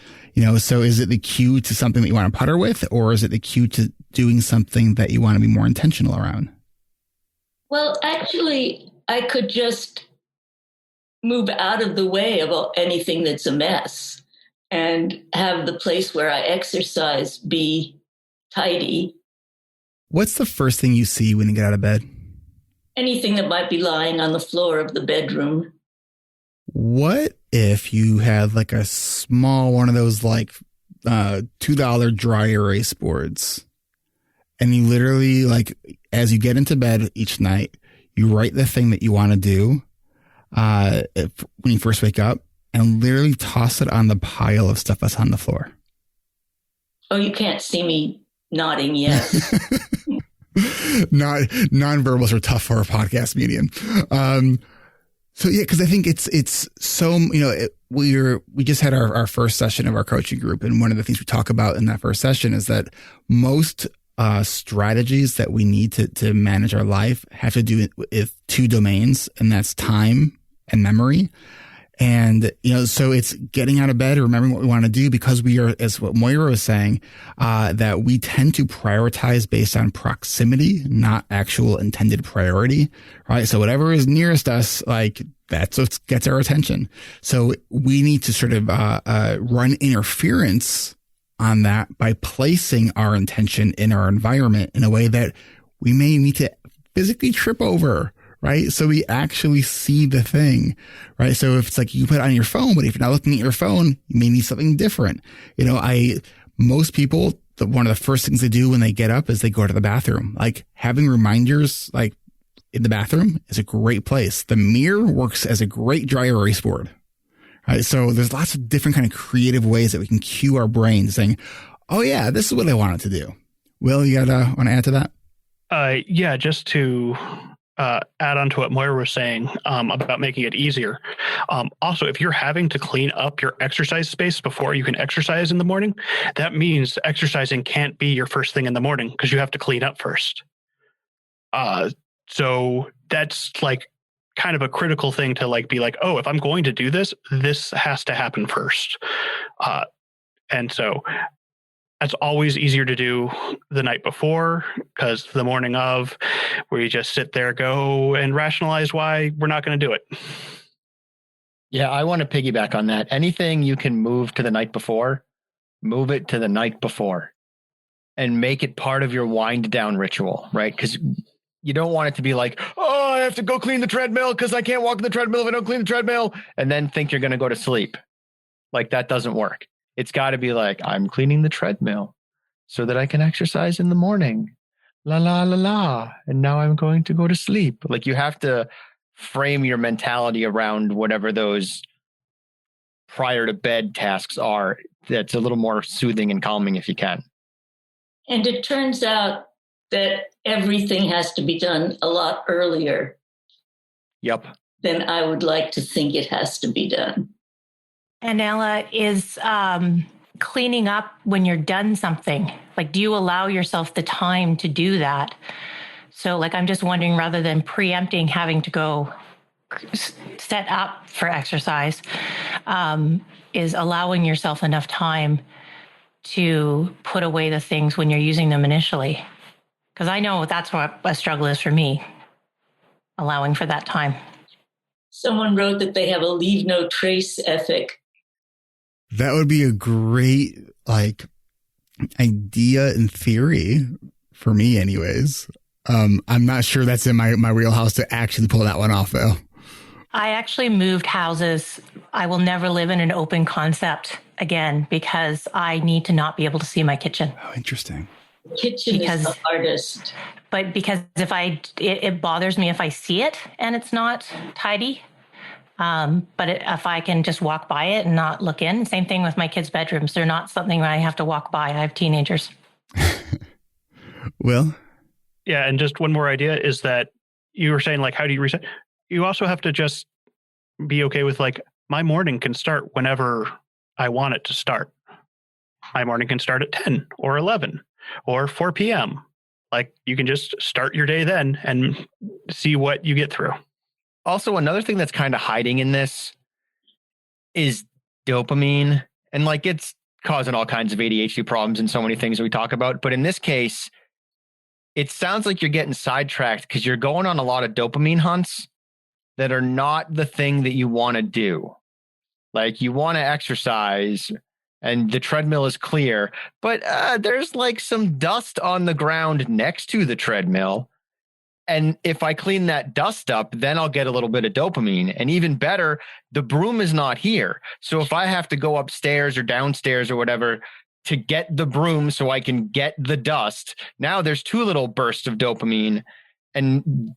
So is it the cue to something that you want to putter with, or is it the cue to doing something that you want to be more intentional around? Well, actually, I could just move out of the way of anything that's a mess and have the place where I exercise be tidy. What's the first thing you see when you get out of bed? Anything that might be lying on the floor of the bedroom. What if you had like a small one of those like $2 dry erase boards, and you literally, like, as you get into bed each night, you write the thing that you want to do when you first wake up, and literally toss it on the pile of stuff that's on the floor? Oh, you can't see me nodding yes. Non-verbals are tough for a podcast medium. So yeah, because I think it's so, we just had our first session of our coaching group, and one of the things we talk about in that first session is that most strategies that we need to manage our life have to do with two domains, and that's time and memory. And, so it's getting out of bed, remembering what we want to do, because we are, as what Moyra was saying, that we tend to prioritize based on proximity, not actual intended priority, right? So whatever is nearest us, like, that's what gets our attention. So we need to sort of run interference on that by placing our intention in our environment in a way that we may need to physically trip over, right? So we actually see the thing, right? So if it's like you put it on your phone, but if you're not looking at your phone, you may need something different. Most people, one of the first things they do when they get up is they go to the bathroom. Like, having reminders, like, in the bathroom is a great place. The mirror works as a great dry erase board. Right? So there's lots of different kind of creative ways that we can cue our brain saying, oh yeah, this is what I wanted to do. Will, you want to add to that? Yeah, just to add on to what Moyra was saying about making it easier. Also, if you're having to clean up your exercise space before you can exercise in the morning, that means exercising can't be your first thing in the morning because you have to clean up first. So that's like kind of a critical thing to like be like, oh, if I'm going to do this, this has to happen first. And so that's always easier to do the night before, because the morning of, where you just sit there, go and rationalize why we're not going to do it. Yeah, I want to piggyback on that. Anything you can move to the night before, move it to the night before and make it part of your wind down ritual, right? Because you don't want it to be like, oh, I have to go clean the treadmill because I can't walk in the treadmill if I don't clean the treadmill, and then think you're going to go to sleep. Like, that doesn't work. It's got to be like, I'm cleaning the treadmill so that I can exercise in the morning. La, la, la, la. And now I'm going to go to sleep. Like, you have to frame your mentality around whatever those prior to bed tasks are. That's a little more soothing and calming if you can. And it turns out that everything has to be done a lot earlier. Yep. Than I would like to think it has to be done. And Ella, is cleaning up when you're done something, like, do you allow yourself the time to do that? So like, I'm just wondering, rather than preempting having to go set up for exercise, is allowing yourself enough time to put away the things when you're using them initially. Because I know that's what a struggle is for me, allowing for that time. Someone wrote that they have a leave no trace ethic. That would be a great idea in theory for me anyways. I'm not sure that's in my wheelhouse to actually pull that one off though. I actually moved houses. I will never live in an open concept again because I need to not be able to see my kitchen. Oh, interesting. Kitchen is the hardest. But because it bothers me if I see it and it's not tidy. But if I can just walk by it and not look in, same thing with my kids' bedrooms. They're not something where I have to walk by. I have teenagers. Will? Yeah, and just one more idea is that you were saying, like, how do you reset? You also have to just be okay with, like, my morning can start whenever I want it to start. My morning can start at 10 or 11 or 4 p.m. Like, you can just start your day then and see what you get through. Also, another thing that's kind of hiding in this is dopamine. And like, it's causing all kinds of ADHD problems and so many things that we talk about. But in this case, it sounds like you're getting sidetracked because you're going on a lot of dopamine hunts that are not the thing that you want to do. Like, you want to exercise and the treadmill is clear, but there's like some dust on the ground next to the treadmill. And if I clean that dust up, then I'll get a little bit of dopamine. And even better, the broom is not here. So if I have to go upstairs or downstairs or whatever to get the broom so I can get the dust, now there's 2 little bursts of dopamine. And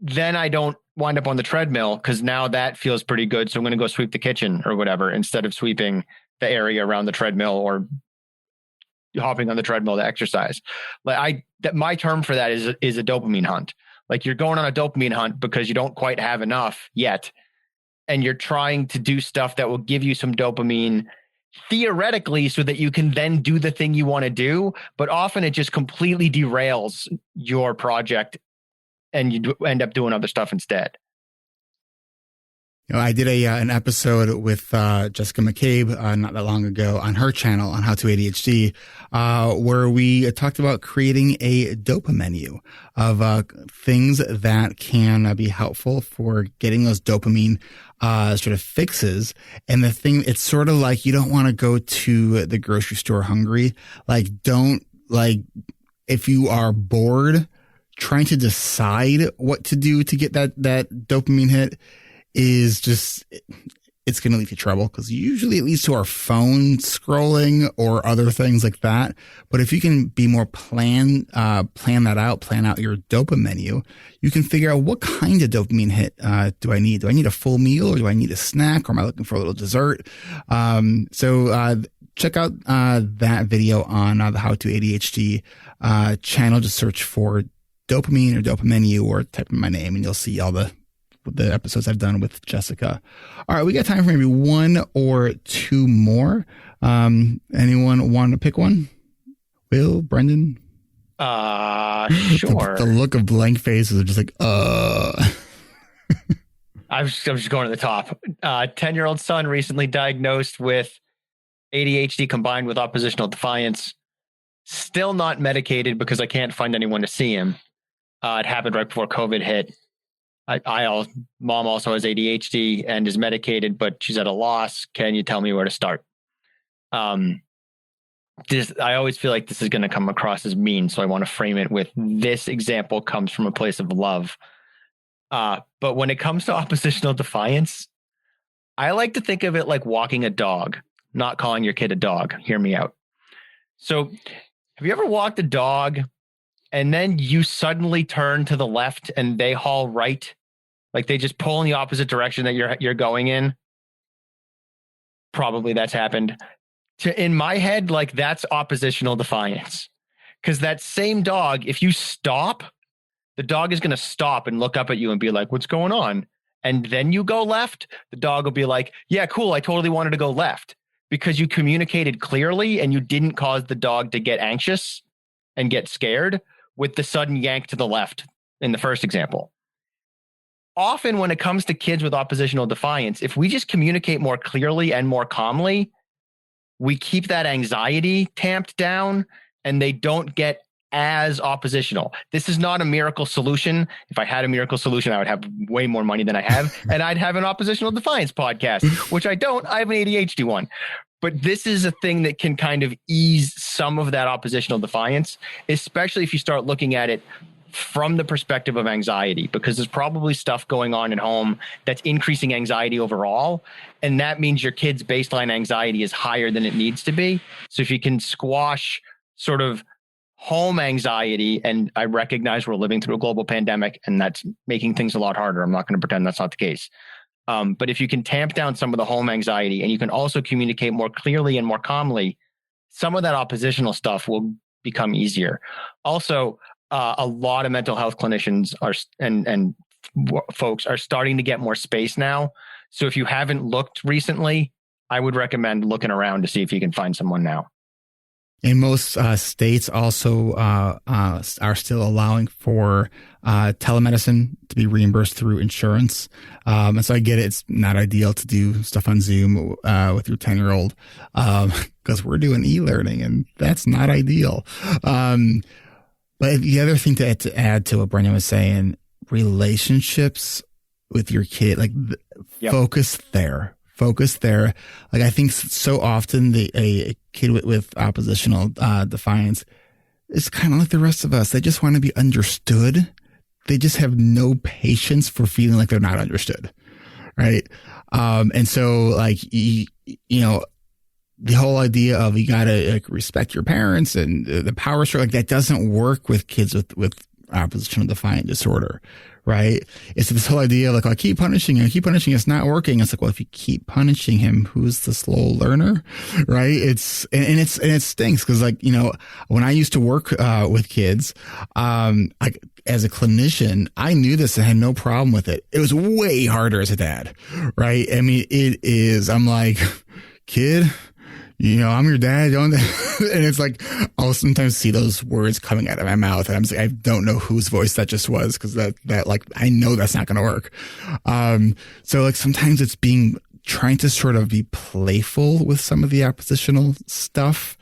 then I don't wind up on the treadmill because now that feels pretty good. So I'm going to go sweep the kitchen or whatever instead of sweeping the area around the treadmill or hopping on the treadmill to exercise. Like my term for that is a dopamine hunt. Like, you're going on a dopamine hunt because you don't quite have enough yet. And you're trying to do stuff that will give you some dopamine theoretically so that you can then do the thing you want to do. But often it just completely derails your project and you end up doing other stuff instead. You know, I did an episode with Jessica McCabe not that long ago on her channel on How to ADHD, where we talked about creating a dopa menu of things that can be helpful for getting those dopamine sort of fixes. And the thing, it's sort of like you don't want to go to the grocery store hungry. Like, if you are bored, trying to decide what to do to get that dopamine hit is just, it's going to lead to trouble because usually it leads to our phone scrolling or other things like that. But if you can be more plan out your dopa menu, you can figure out what kind of dopamine hit do I need? Do I need a full meal or do I need a snack or am I looking for a little dessert? So check out that video on the How to ADHD channel. Just search for dopamine or dopa menu or type in my name and you'll see all the episodes I've done with Jessica. All right, we got time for maybe 1 or 2 more. Anyone want to pick one? Will, Brendan? Sure. The look of blank faces are just like, I'm just going to the top. 10-year-old son recently diagnosed with ADHD combined with oppositional defiance. Still not medicated because I can't find anyone to see him. It happened right before COVID hit. Mom also has ADHD and is medicated, but she's at a loss. Can you tell me where to start? I always feel like this is going to come across as mean, so I want to frame it with this example comes from a place of love. But when it comes to oppositional defiance, I like to think of it like walking a dog, not calling your kid a dog. Hear me out. So have you ever walked a dog and then you suddenly turn to the left and they haul right? Like they just pull in the opposite direction that you're going in. Probably that's happened. In my head, like that's oppositional defiance. Because that same dog, if you stop, the dog is going to stop and look up at you and be like, what's going on? and then you go left, the dog will be like, yeah, cool, I totally wanted to go left, because you communicated clearly and you didn't cause the dog to get anxious and get scared with the sudden yank to the left in the first example. Often when it comes to kids with oppositional defiance, if we just communicate more clearly and more calmly, we keep that anxiety tamped down and they don't get as oppositional. This is not a miracle solution. If I had a miracle solution, I would have way more money than I have, and I'd have an oppositional defiance podcast, which I don't. I have an ADHD one. But this is a thing that can kind of ease some of that oppositional defiance, especially if you start looking at it from the perspective of anxiety, because there's probably stuff going on at home that's increasing anxiety overall. And that means your kid's baseline anxiety is higher than it needs to be. So if you can squash sort of home anxiety, and I recognize we're living through a global pandemic and that's making things a lot harder. I'm not going to pretend that's not the case. But if you can tamp down some of the home anxiety and you can also communicate more clearly and more calmly, some of that oppositional stuff will become easier. Also, a lot of mental health clinicians are and folks are starting to get more space now. So if you haven't looked recently, I would recommend looking around to see if you can find someone now. And most states also are still allowing for telemedicine to be reimbursed through insurance. And so I get it. It's not ideal to do stuff on Zoom with your 10-year-old because we're doing e-learning and that's not ideal. But the other thing to add to what Brendan was saying, relationships with your kid, like focus there. Like I think so often a kid with oppositional defiance is kind of like the rest of us. They just want to be understood. They just have no patience for feeling like they're not understood. Right. And so like, you know, the whole idea of you got to like respect your parents and the power struggle, like that doesn't work with kids with oppositional defiant disorder, right? It's this whole idea of like, I keep punishing him, it's not working. It's like, well, if you keep punishing him, who's the slow learner, right? It stinks because like, you know, when I used to work with kids, like as a clinician, I knew this and had no problem with it. It was way harder as a dad, right? I mean, I'm like, kid, you know, I'm your dad, and it's like, I'll sometimes see those words coming out of my mouth and I'm like, I don't know whose voice that just was because that like, I know that's not going to work. So like sometimes it's trying to sort of be playful with some of the oppositional stuff.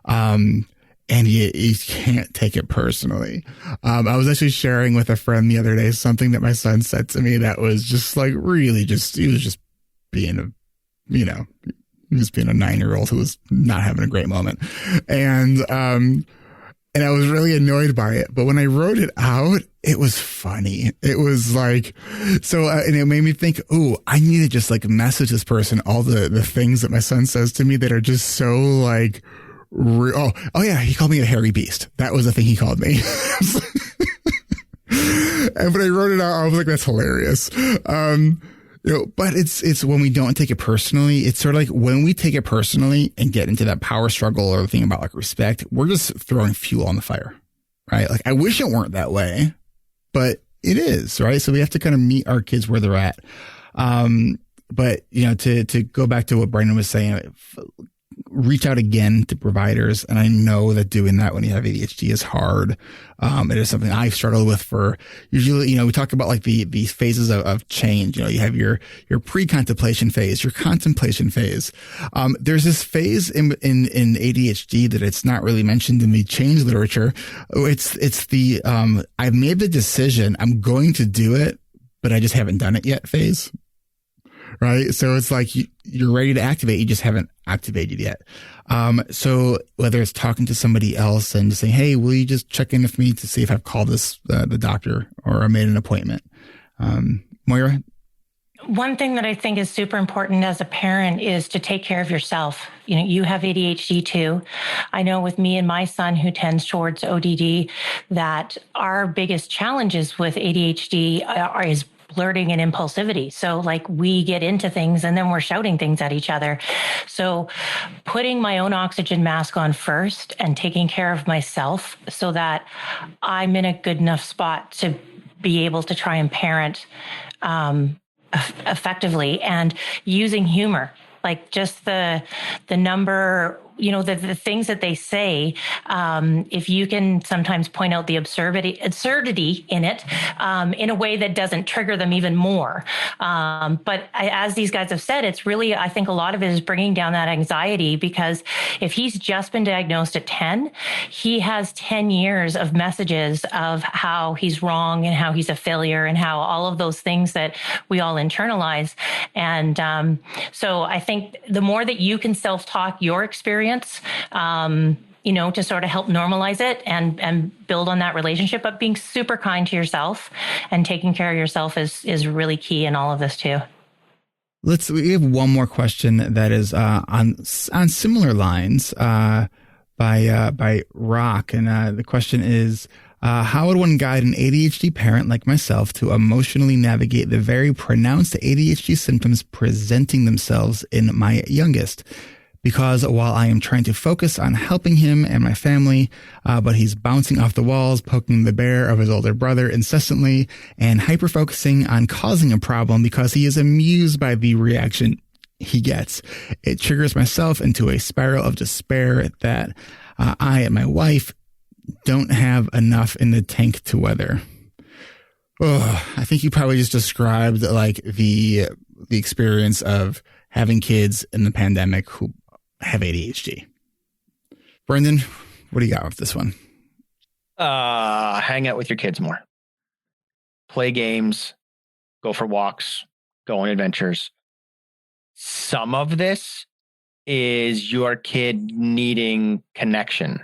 And you can't take it personally. I was actually sharing with a friend the other day something that my son said to me that was just like really he was just being just being a 9-year-old who was not having a great moment. And I was really annoyed by it. But when I wrote it out, it was funny. It was like, and it made me think, ooh, I need to just like message this person all the things that my son says to me that are just so like, oh yeah, he called me a hairy beast. That was the thing he called me. And when I wrote it out, I was like, that's hilarious. You know, but it's when we don't take it personally, it's sort of like when we take it personally and get into that power struggle or the thing about like respect, we're just throwing fuel on the fire, right? Like I wish it weren't that way, but it is, right? So we have to kind of meet our kids where they're at. But you know, to go back to what Brendan was saying, reach out again to providers. And I know that doing that when you have ADHD is hard. It is something I've struggled with for usually, you know, we talk about like these phases of change. You know, you have your pre-contemplation phase, your contemplation phase. There's this phase in ADHD that it's not really mentioned in the change literature. It's the, I've made the decision, I'm going to do it, but I just haven't done it yet phase. Right. So it's like you're ready to activate. You just haven't activated yet. So whether it's talking to somebody else and just saying, hey, will you just check in with me to see if I've called the doctor or I made an appointment? Moyra? One thing that I think is super important as a parent is to take care of yourself. You know, you have ADHD too. I know with me and my son who tends towards ODD that our biggest challenges with ADHD is blurting and impulsivity. So like we get into things and then we're shouting things at each other. So putting my own oxygen mask on first and taking care of myself so that I'm in a good enough spot to be able to try and parent effectively, and using humor, like just the number, the things that they say. If you can sometimes point out the absurdity in it, in a way that doesn't trigger them even more. But as these guys have said, it's really, I think a lot of it is bringing down that anxiety, because if he's just been diagnosed at 10, he has 10 years of messages of how he's wrong and how he's a failure and how all of those things that we all internalize. And so I think the more that you can self-talk your experience, to sort of help normalize it and build on that relationship, but being super kind to yourself and taking care of yourself is really key in all of this too. We have one more question that is on similar lines by Rock, and the question is, how would one guide an ADHD parent like myself to emotionally navigate the very pronounced ADHD symptoms presenting themselves in my youngest? Because while I am trying to focus on helping him and my family, but he's bouncing off the walls, poking the bear of his older brother incessantly, and hyper-focusing on causing a problem because he is amused by the reaction he gets. It triggers myself into a spiral of despair that I and my wife don't have enough in the tank to weather. Oh, I think you probably just described like the experience of having kids in the pandemic who have ADHD. Brendan, what do you got with this one? Hang out with your kids more. Play games, go for walks, go on adventures. Some of this is your kid needing connection,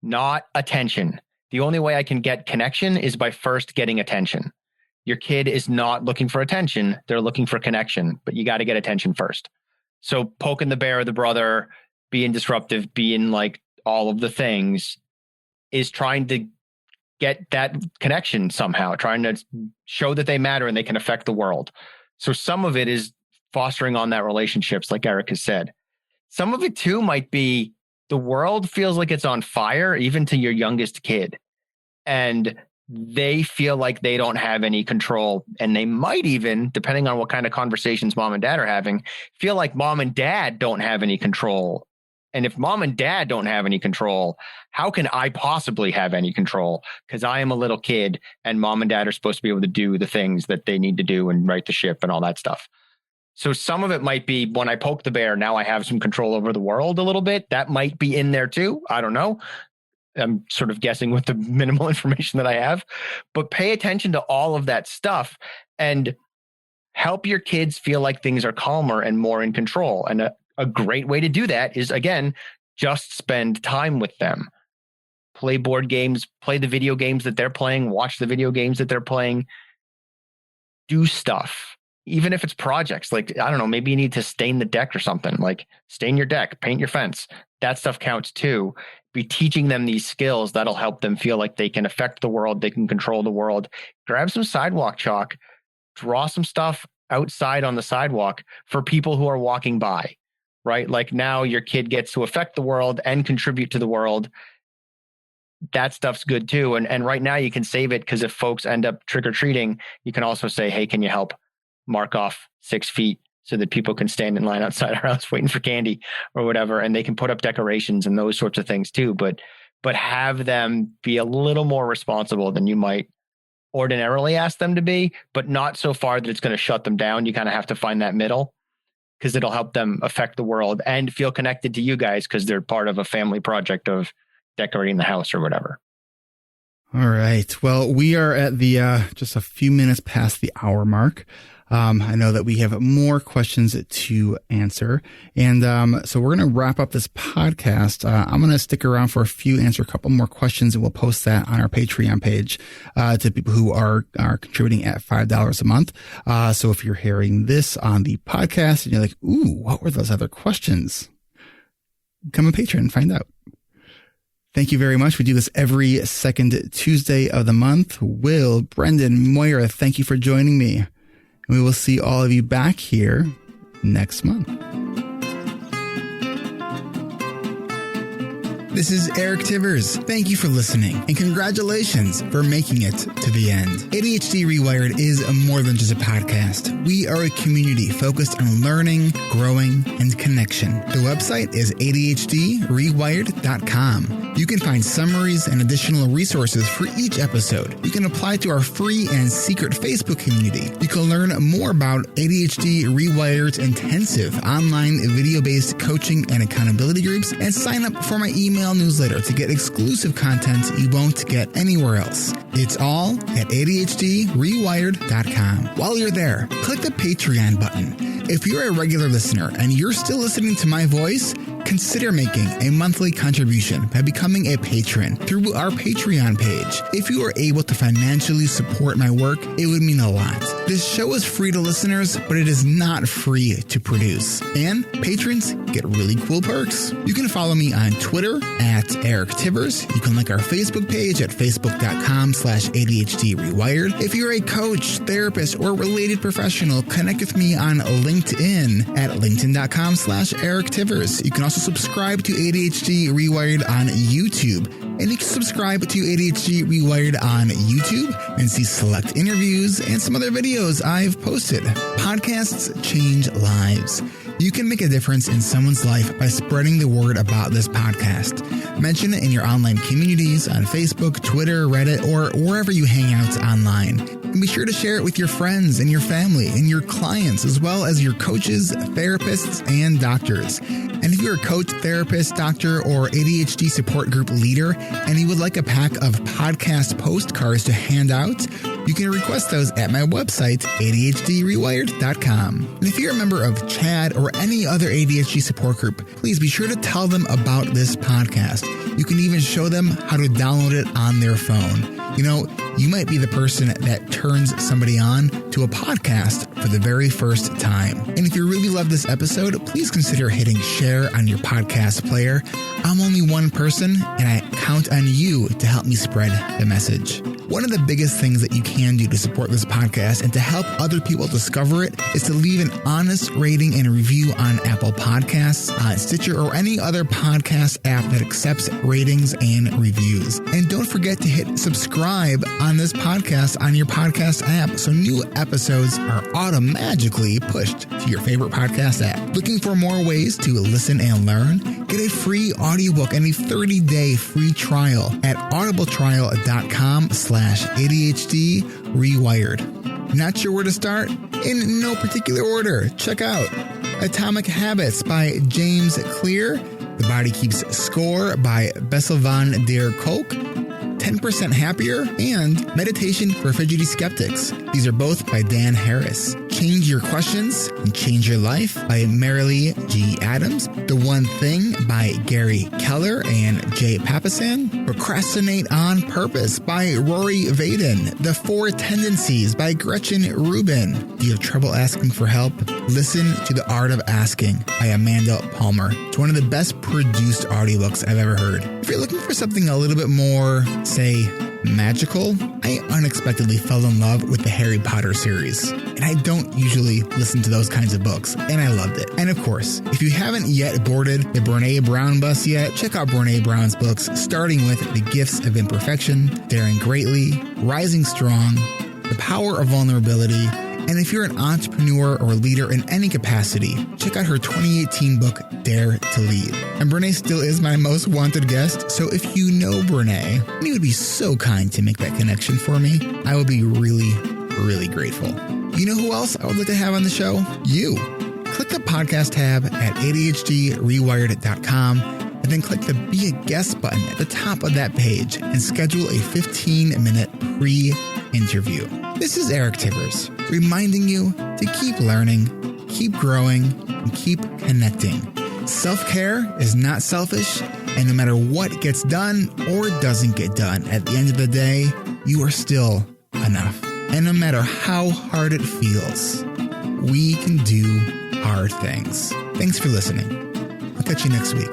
not attention. The only way I can get connection is by first getting attention. Your kid is not looking for attention. They're looking for connection, but you got to get attention first. So poking the bear of the brother, being disruptive, being like all of the things is trying to get that connection somehow, trying to show that they matter and they can affect the world. So some of it is fostering on that relationships, like Eric has said. Some of it too might be the world feels like it's on fire, even to your youngest kid. And they feel like they don't have any control, and they might even, depending on what kind of conversations mom and dad are having, feel like mom and dad don't have any control. And if mom and dad don't have any control, how can I possibly have any control? Because I am a little kid and mom and dad are supposed to be able to do the things that they need to do and right the ship and all that stuff. So some of it might be when I poke the bear, now I have some control over the world a little bit. That might be in there too. I don't know. I'm sort of guessing with the minimal information that I have, but pay attention to all of that stuff and help your kids feel like things are calmer and more in control. And a great way to do that is, again, just spend time with them. Play board games, play the video games that they're playing, watch the video games that they're playing, do stuff. Even if it's projects, like, I don't know, maybe you need to stain the deck or something, like stain your deck, paint your fence. That stuff counts too. Be teaching them these skills that'll help them feel like they can affect the world, they can control the world. Grab some sidewalk chalk, draw some stuff outside on the sidewalk for people who are walking by, right? Like now your kid gets to affect the world and contribute to the world. That stuff's good too. And right now you can save it, because if folks end up trick-or-treating, you can also say, hey, can you help mark off 6 feet so that people can stand in line outside our house waiting for candy or whatever. And they can put up decorations and those sorts of things too. But have them be a little more responsible than you might ordinarily ask them to be, but not so far that it's going to shut them down. You kind of have to find that middle, because it'll help them affect the world and feel connected to you guys because they're part of a family project of decorating the house or whatever. All right. Well, we are at the just a few minutes past the hour mark. I know that we have more questions to answer. And so we're going to wrap up this podcast. I'm going to stick around for answer a couple more questions, and we'll post that on our Patreon page to people who are contributing at $5 a month. So if you're hearing this on the podcast and you're like, ooh, what were those other questions? Become a patron and find out. Thank you very much. We do this every second Tuesday of the month. Will, Brendan, Moyra, thank you for joining me. We will see all of you back here next month. This is Eric Tivers. Thank you for listening, and congratulations for making it to the end. ADHD Rewired is more than just a podcast. We are a community focused on learning, growing, and connection. The website is adhdrewired.com. You can find summaries and additional resources for each episode. You can apply to our free and secret Facebook community. You can learn more about ADHD Rewired's intensive online video-based coaching and accountability groups, and sign up for my email newsletter to get exclusive content you won't get anywhere else. It's all at adhdrewired.com. While you're there, click the Patreon button. If you're a regular listener and you're still listening to my voice, consider making a monthly contribution by becoming a patron through our Patreon page. If you are able to financially support my work, it would mean a lot. This show is free to listeners, but it is not free to produce. And patrons get really cool perks. You can follow me on Twitter at Eric Tivers. You can like our Facebook page at facebook.com/ADHD Rewired. If you're a coach, therapist, or related professional, connect with me on LinkedIn at linkedin.com/Eric Tivers. You can also subscribe to ADHD Rewired on YouTube. And you can subscribe to ADHD Rewired on YouTube and see select interviews and some other videos I've posted. Podcasts change lives. You can make a difference in someone's life by spreading the word about this podcast. Mention it in your online communities on Facebook, Twitter, Reddit, or wherever you hang out online. And be sure to share it with your friends and your family and your clients, as well as your coaches, therapists, and doctors. And if you're a coach, therapist, doctor, or ADHD support group leader, and you would like a pack of podcast postcards to hand out, you can request those at my website, adhdrewired.com. And if you're a member of CHAD or any other ADHD support group, please be sure to tell them about this podcast. You can even show them how to download it on their phone. You know, you might be the person that turns somebody on to a podcast for the very first time. And if you really love this episode, please consider hitting share on your podcast player. I'm only one person, and I count on you to help me spread the message. One of the biggest things that you can do to support this podcast and to help other people discover it is to leave an honest rating and review on Apple Podcasts, Stitcher, or any other podcast app that accepts ratings and reviews. And don't forget to hit subscribe on this podcast on your podcast app so new episodes are automatically pushed to your favorite podcast app. Looking for more ways to listen and learn? Get a free audiobook and a 30-day free trial at audibletrial.com/ADHD Rewired. Not sure where to start? In no particular order. Check out Atomic Habits by James Clear, The Body Keeps Score by Bessel van der Kolk, 10% Happier, and Meditation for Fidgety Skeptics. These are both by Dan Harris. Change Your Questions and Change Your Life by Marilee G. Adams. The One Thing by Gary Keller and Jay Papasan. Procrastinate on Purpose by Rory Vaden. The Four Tendencies by Gretchen Rubin. Do you have trouble asking for help? Listen to The Art of Asking by Amanda Palmer. It's one of the best produced audiobooks I've ever heard. If you're looking for something a little bit more, say, magical, I unexpectedly fell in love with the Harry Potter series. And I don't usually listen to those kinds of books, and I loved it. And of course, if you haven't yet boarded the Brene Brown bus yet, check out Brene Brown's books, starting with The Gifts of Imperfection, Daring Greatly, Rising Strong, The Power of Vulnerability. And if you're an entrepreneur or leader in any capacity, check out her 2018 book, Dare to Lead. And Brene still is my most wanted guest, so if you know Brene, and you would be so kind to make that connection for me, I would be really, really grateful. You know who else I would like to have on the show? You. Click the podcast tab at adhdrewired.com and then click the Be a Guest button at the top of that page and schedule a 15-minute pre-interview. This is Eric Tivers, reminding you to keep learning, keep growing, and keep connecting. Self-care is not selfish, and no matter what gets done or doesn't get done, at the end of the day, you are still enough. And no matter how hard it feels, we can do hard things. Thanks for listening. I'll catch you next week.